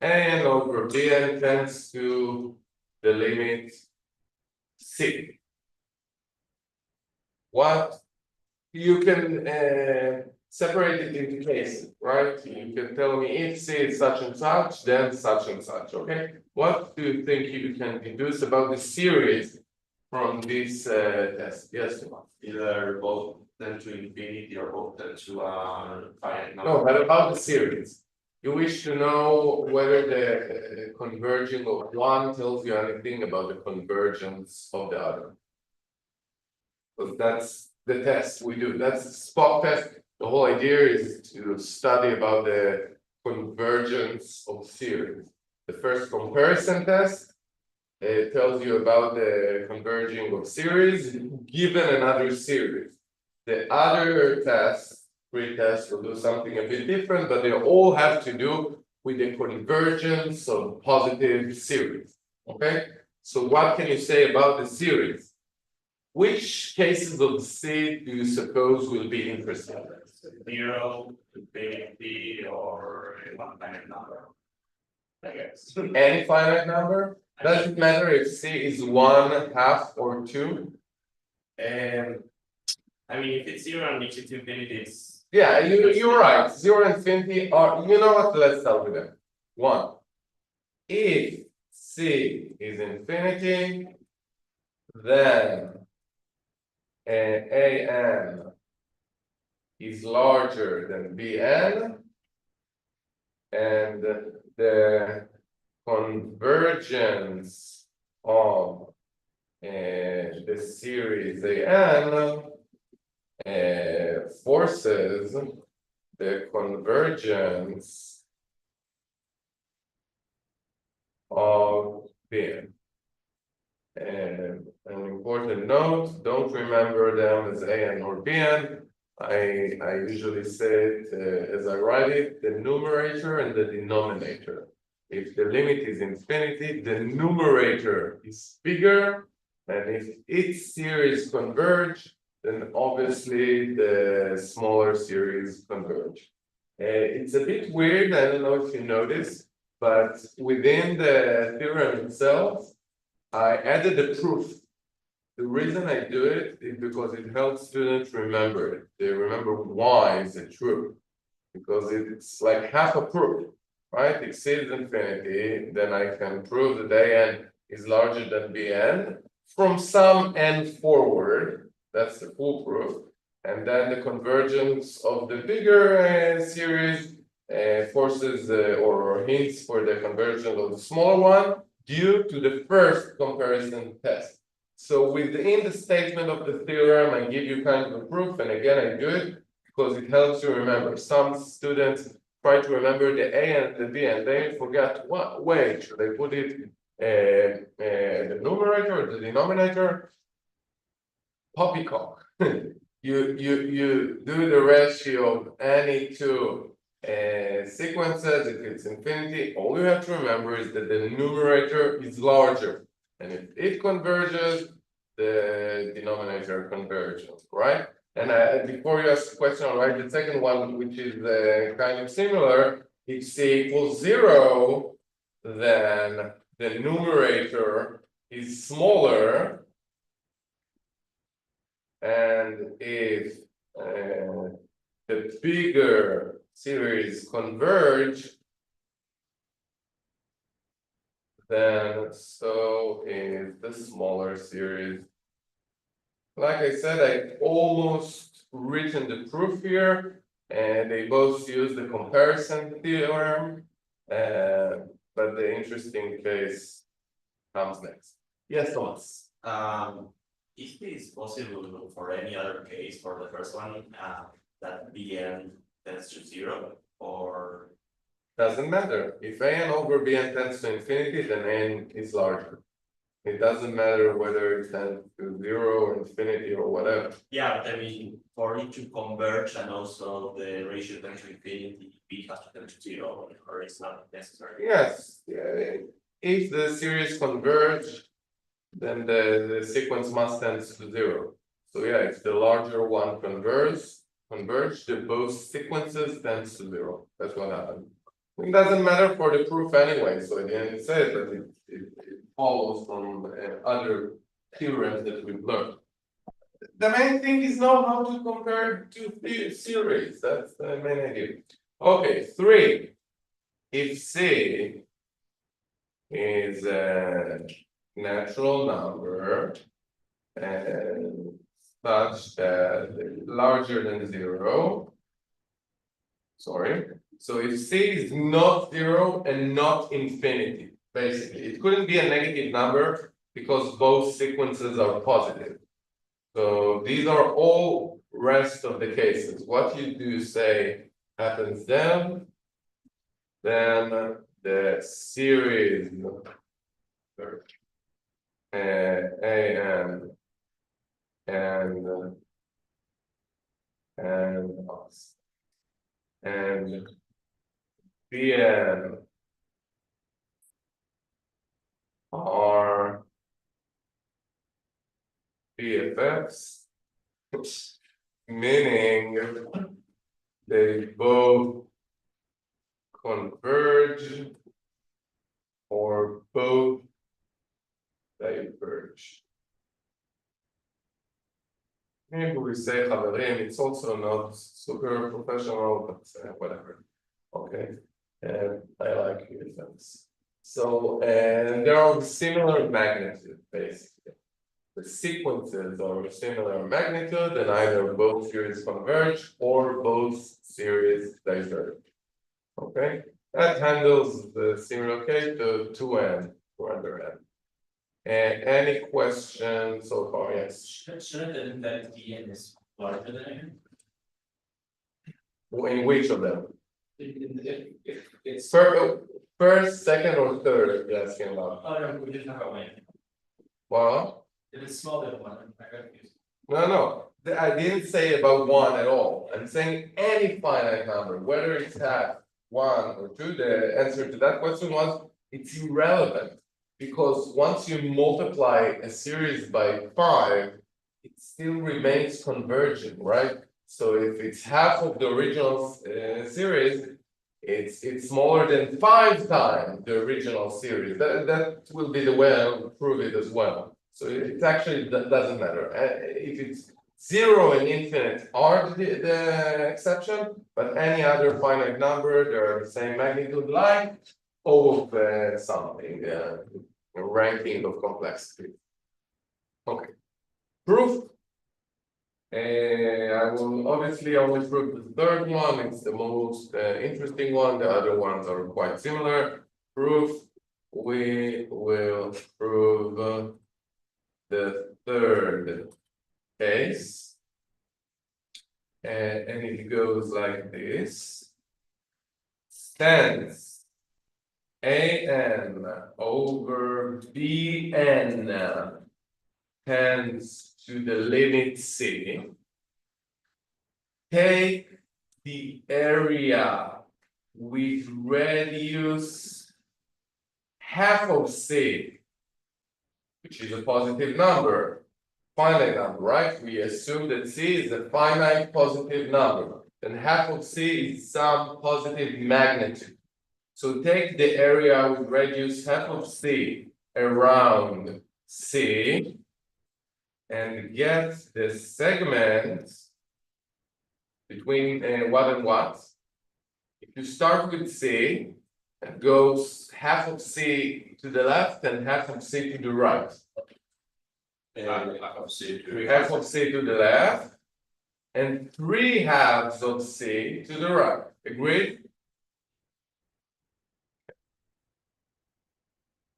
An over bn tends to the limit c. What you can separate it into cases, right? You can tell me if c is such and such, then such and such, okay? What do you think you can deduce about the series from this test? Yes, Tomas? Either both tend to infinity or both tend to finite number. No, but about the series. You wish to know whether the converging of one tells you anything about the convergence of the other. Because that's the test we do. That's the spot test. The whole idea is to study about the convergence of series. The first comparison test tells you about the converging of series given another series. The other tests, pre-tests, will do something a bit different, but they all have to do with the convergence of positive series. Okay? So what can you say about the series? Which cases of C do you suppose will be interesting? 0, infinity, or one finite number. I guess. Any finite number? Does it matter if C is 1, half, or 2? And I mean, if it's 0 and if it's infinity, it's Yeah, you're right. 0 and infinity are, you know what? Let's start with them. 1. If C is infinity, then AN is larger than BN, and the convergence of the series AN forces the convergence of BN. And an important note, don't remember them as AN or BN. I usually say it as I write it, the numerator and the denominator. If the limit is infinity, the numerator is bigger And if each series converge, then obviously the smaller series converge. It's a bit weird, I don't know if you noticed, but within the theorem itself, I added a proof. The reason I do it is because it helps students remember it. They remember why is it true. Because it's like half a proof, right? Exceeds infinity, then I can prove that an is larger than bn from some n forward. That's the full proof. And then the convergence of the bigger series forces or hints for the convergence of the smaller one due to the first comparison test. So within the statement of the theorem, I give you kind of a proof, and again, I do it because it helps you remember. Some students try to remember the A and the B, and they forget what way should I put it the numerator or the denominator? Poppycock. You do the ratio of any two sequences. If it's infinity, all you have to remember is that the numerator is larger. And if it converges, the denominator converges, right? And before you ask the question, I'll write the second one, which is kind of similar. If c equals 0, then the numerator is smaller. And if the bigger series converge, then so is the smaller series. Like I said, I almost written the proof here, and they both use the comparison theorem, but the interesting case comes next. Yes, Thomas. If it is possible for any other case for the first one, that Bn tends to 0, or Doesn't matter. If an over Bn tends to infinity, then n is larger. It doesn't matter whether it tends to 0 or infinity or whatever. yeah, but I mean, for it to converge and also the ratio tends to infinity, B has to tend to 0, or it's not necessary. Yes, if the series converge, then the sequence must tend to 0. So yeah, if the larger one converge, the both sequences tends to 0. That's what happened. It doesn't matter for the proof anyway, so I didn't say it, but it follows from other theorems that we've learned. The main thing is know how to compare two series. That's the main idea. Okay, 3. If C is a natural number and such that it's larger than 0. Sorry. So if C is not 0 and not infinity, basically, it couldn't be a negative number because both sequences are positive. So these are all rest of the cases. What you do say happens then the series AN and Bn are BFFs, meaning they both converge or both diverge. Maybe we say חברים, it's also not super professional, but whatever. Okay, and I like your sense. So, and there are similar magnitude, basically. The sequences are of similar magnitude, and either both series converge or both series diverge. Okay, that handles the similar case to 2n for under n. And any questions so far? Yes. Shouldn't the infinite Bn is larger than n? In which of them? If it's. First, second, or third? You're asking about. Oh, no, we didn't have a win. Well, If it's smaller than one, I got confused. no. I didn't say about 1 at all. I'm saying any finite number, whether it's half, 1, or 2. The answer to that question was it's irrelevant. because once you multiply a series by 5, it still remains convergent, right? So if it's half of the original series, it's smaller than 5 times the original series. That will be the way I'll prove it as well. So it actually doesn't matter. If it's 0 and infinite are the exception, but any other finite number, they're the same magnitude, like O of something, a ranking of complexity. Okay. Proof. I will obviously only prove the third one, it's the most interesting one, the other ones are quite similar. Proof, we will prove the third case. And it goes like this. Since an over bn tends to the limit c, take the area with radius half of c, which is a positive number, finite number, right? We assume that c is a finite positive number, then half of c is some positive magnitude. So take the area with radius half of c around c and get the segment between what and what. If you start with c, it goes half of c to the left and half of c to the right. Half of C to. Half of c to the left and 3 halves of c to the right. Agreed?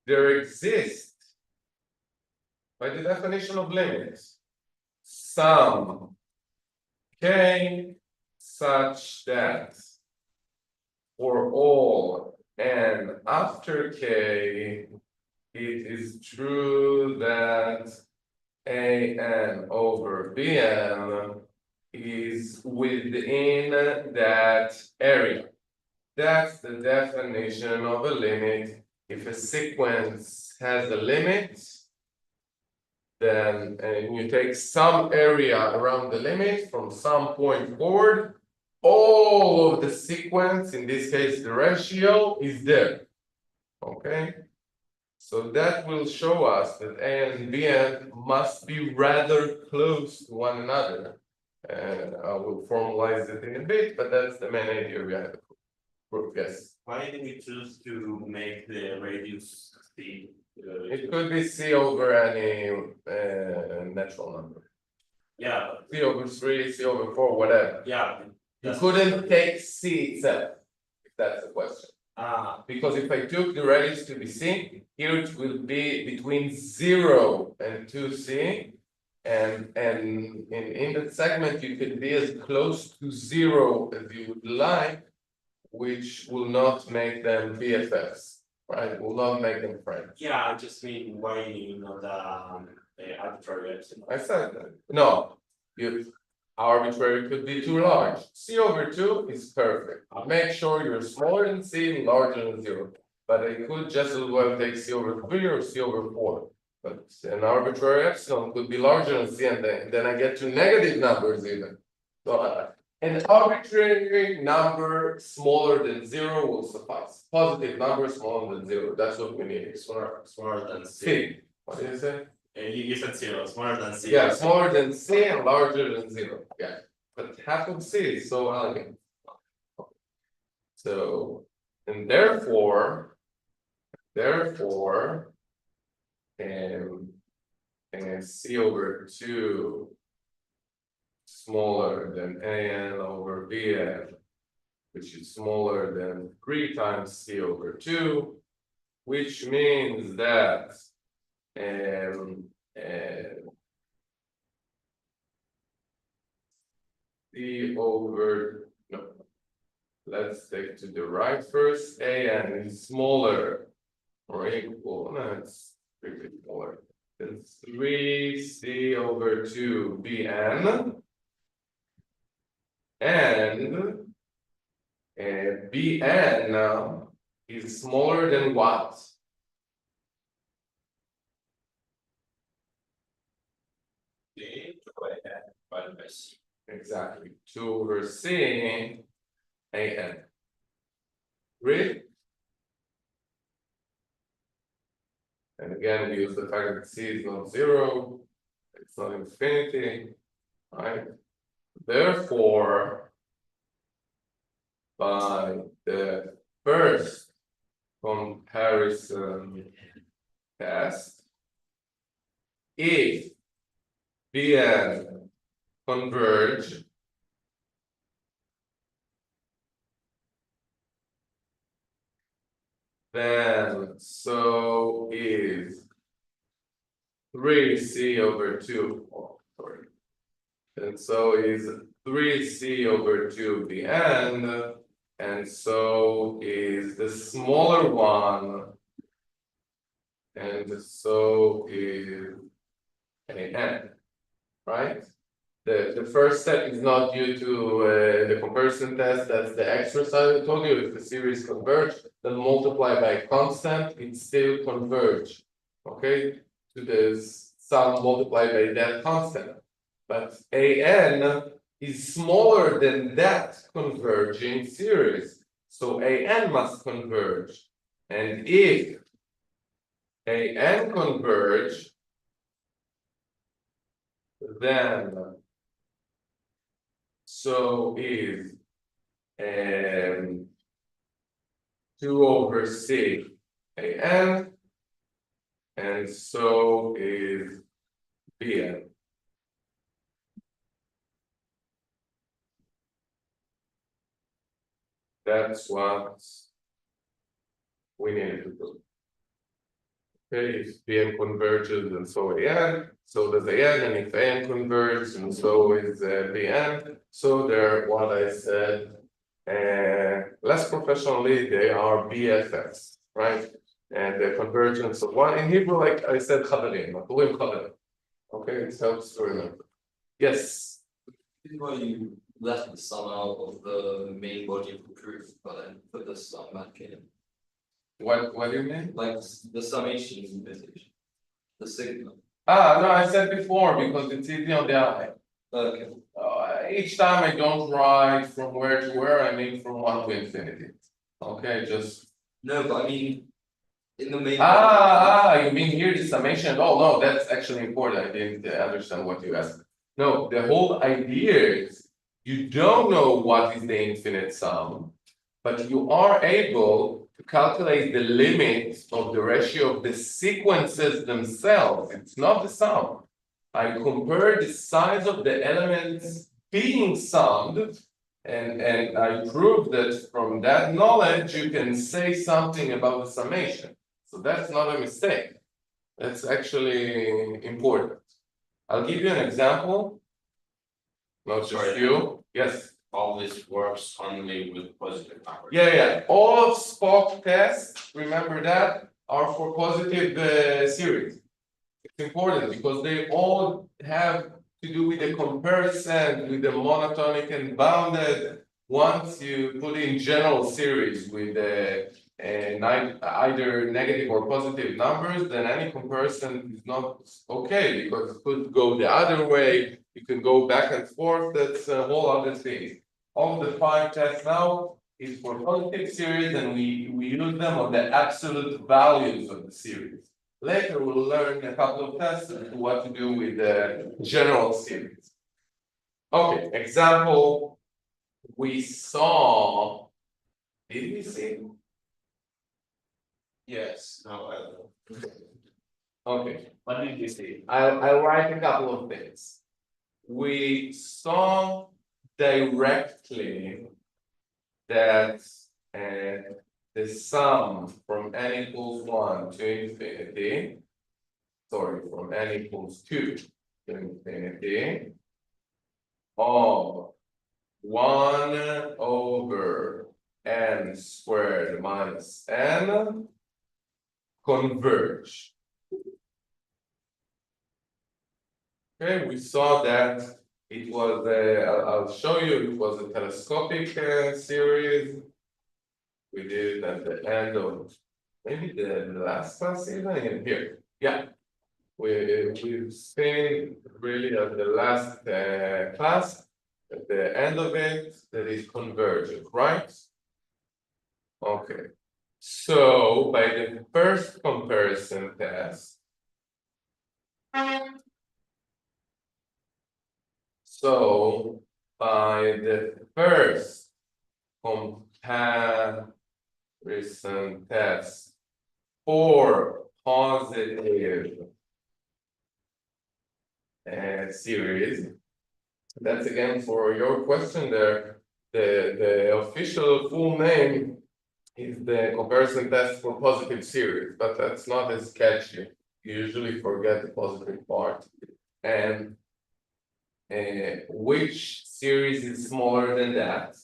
There exists, by the definition of limits, some k such that for all n after k, it is true that an over bn is within that area. That's the definition of a limit. If a sequence has a limit, then you take some area around the limit from some point forward, all of the sequence, in this case the ratio, is there. Okay? So that will show us that A and Bn must be rather close to one another. And I will formalize it in a bit, but that's the main idea we have to prove. Yes. Why did we choose to make the radius C? It could be C over any natural number. Yeah, C over 3, C over 4, whatever. yeah. You couldn't take C itself, if that's the question. Because if I took the radius to be C, here it will be between 0 and 2C. And in that segment, you can be as close to 0 as you would like, which will not make them BFFs, right? Will not make them friends. Yeah, I just mean why not arbitrary epsilon? I said that. No, arbitrary could be too large. C over 2 is perfect. Make sure you're smaller than C, larger than 0. But I could just as well take C over 3 or C over 4. But an arbitrary epsilon could be larger than C, and then I get to negative numbers even. So an arbitrary number smaller than 0 will suffice. Positive number smaller than 0. That's what we need. Smaller than C. C. What did you say? You said 0, smaller than C. Yeah, smaller than C and larger than 0. Yeah. But half of C is so elegant. So, and therefore, C over 2 smaller than an over bn, which is smaller than 3 times C over 2, which means that C over, no, let's take to the right first, an is smaller or equal, no, it's pretty smaller than 3C over 2 bn, and bn now is smaller than what? Divided by C. Exactly, 2 over C AN. Agree? And again, we use the fact that C is not 0, it's not infinity, right? Therefore, by the first comparison test, if Bn converge, then so is 3C over 2, sorry. And so is 3C over 2 Bn, and so is the smaller one, and so is AN, right? The first step is not due to the comparison test, that's the exercise I told you. If the series converge, then multiply by a constant, it still converge, okay? To the sum multiplied by that constant. But AN is smaller than that converging series, so AN must converge. And if AN converge, then so is 2 over C AN, and so is Bn. That's what we needed to do. Okay, if Bn converges and so AN, so does AN, and if AN converges and so is Bn, so they're what I said, less professionally, they are BFFs, right? And the convergence of one in Hebrew, like I said, Chaverim, Maturim Chaverim. Okay, it helps to remember. Yes. This is why you left the sum out of the main body of the proof, but then put the sum back in. What do you mean? Like the summation invitation. The signal. Ah, no, I said before because it's easy on the eye. Okay. Each time I don't write from where to where, I mean from 1 to infinity. Okay, just. No, but I mean in the main You mean here the summation? Oh, no, that's actually important. I didn't understand what you asked. No, the whole idea is you don't know what is the infinite sum, but you are able to calculate the limit of the ratio of the sequences themselves. It's not the sum. I compare the size of the elements being summed, and I prove that from that knowledge you can say something about the summation. So that's not a mistake. That's actually important. I'll give you an example. Not just Sorry. you. Yes. All this works only with positive numbers. Yeah. All of Spock tests, remember that, are for positive series. It's important because they all have to do with the comparison with the monotonic and bounded. Once you put in general series with either negative or positive numbers, then any comparison is not okay because it could go the other way. You can go back and forth. That's a whole other thing. All the 5 tests now is for positive series, and we use them on the absolute values of the series. Later, we'll learn a couple of tests what to do with the general series. Okay, example we saw. Did we see? Yes, no, Okay, what did you say? I'll write a couple of things. We saw directly that the sum from n equals 1 to infinity, sorry, from n equals 2 to infinity, of 1 over n squared minus n converge. Okay, we saw that it was I'll show you, it was a telescopic series. We did it at the end of maybe the last class even in here. Yeah. we've seen really at the last class, at the end of it, that is convergent, right? Okay, so by the first comparison test. So by the first comparison test for positive series. That's again for your question there. The official full name is the comparison test for positive series, but that's not as catchy. You usually forget the positive part. And which series is smaller than that?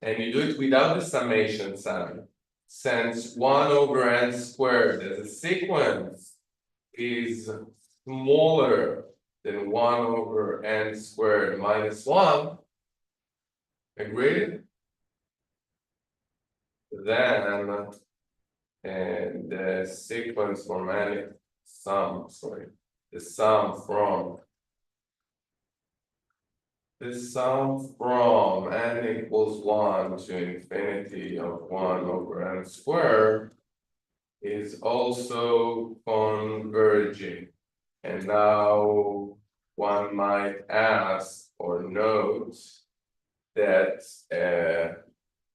And you do it without the summation sign. Since 1/n² as a sequence is smaller than 1/n² minus 1, agreed? Then the sequence from any sum, sorry, the sum from n equals 1 to infinity of 1/n² is also converging. And now one might ask or note that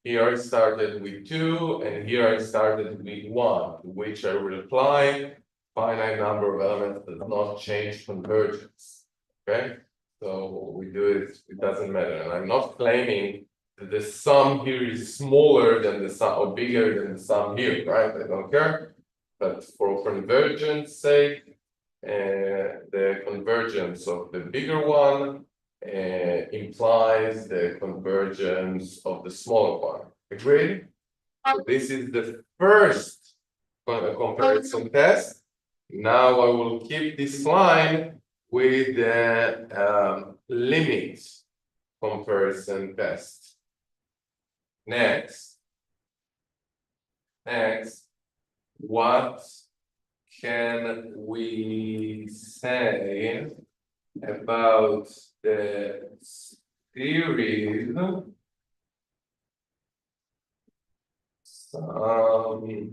here I started with 2 and here I started with 1, to which I will apply finite number of elements does not change convergence. Okay, so we do it, it doesn't matter. And I'm not claiming that the sum here is smaller than the sum or bigger than the sum here, right? I don't care. But for convergence sake, the convergence of the bigger one implies the convergence of the smaller one. Agreed? So this is the first comparison test. Now I will keep this line with the limit comparison test. Next, what can we say about the series from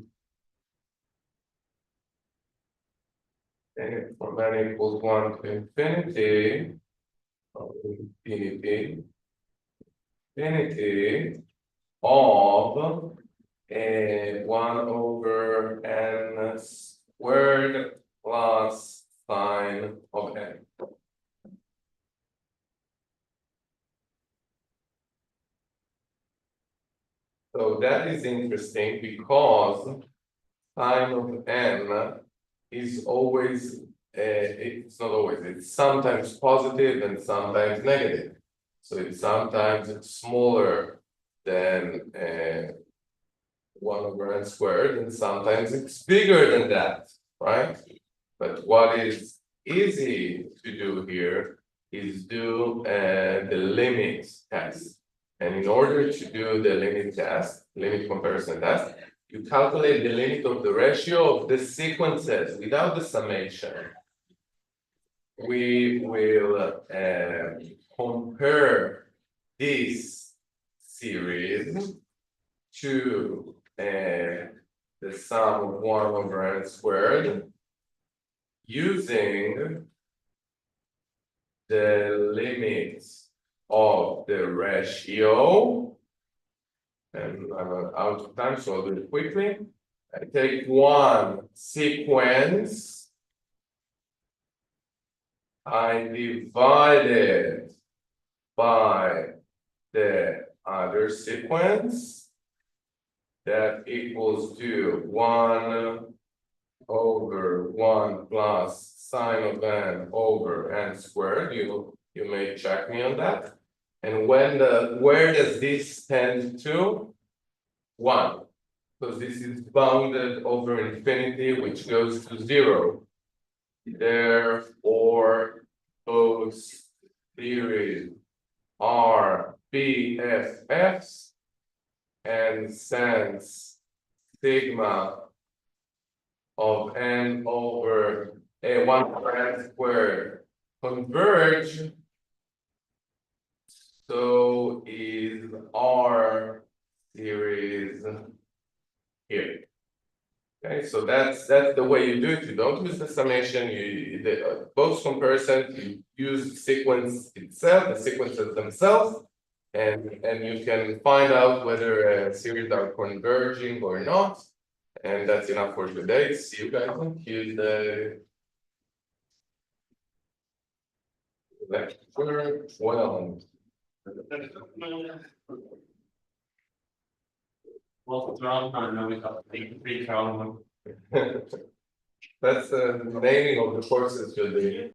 n equals 1 to infinity of of 1/n² plus sine of n. So that is interesting because sine of n is always, it's not always, it's sometimes positive and sometimes negative. So it's sometimes smaller than 1/n² and sometimes it's bigger than that, right? But what is easy to do here is do the limit test. And in order to do the limit test, limit comparison test, you calculate the limit of the ratio of the sequences without the summation. We will compare this series to the sum of 1/n² using the limits of the ratio, and I'm out of time, so I'll do it quickly. I take one sequence, I divide it by the other sequence, that equals to 1/1 plus sine of n over n². You may check me on that. And where does this tend to? 1. Because this is bounded over infinity, which goes to 0. Therefore, those theories are BFFs, and since sigma of n over a1 over n squared converge. So is R series here. Okay, so that's the way you do it. You don't use the summation, the both comparison, you use the sequence itself, the sequences themselves. And you can find out whether series are converging or not. And that's enough for today. See you guys on Tuesday. Lecture 12. Well, throughout, I know we got three column. That's the naming of the courses today.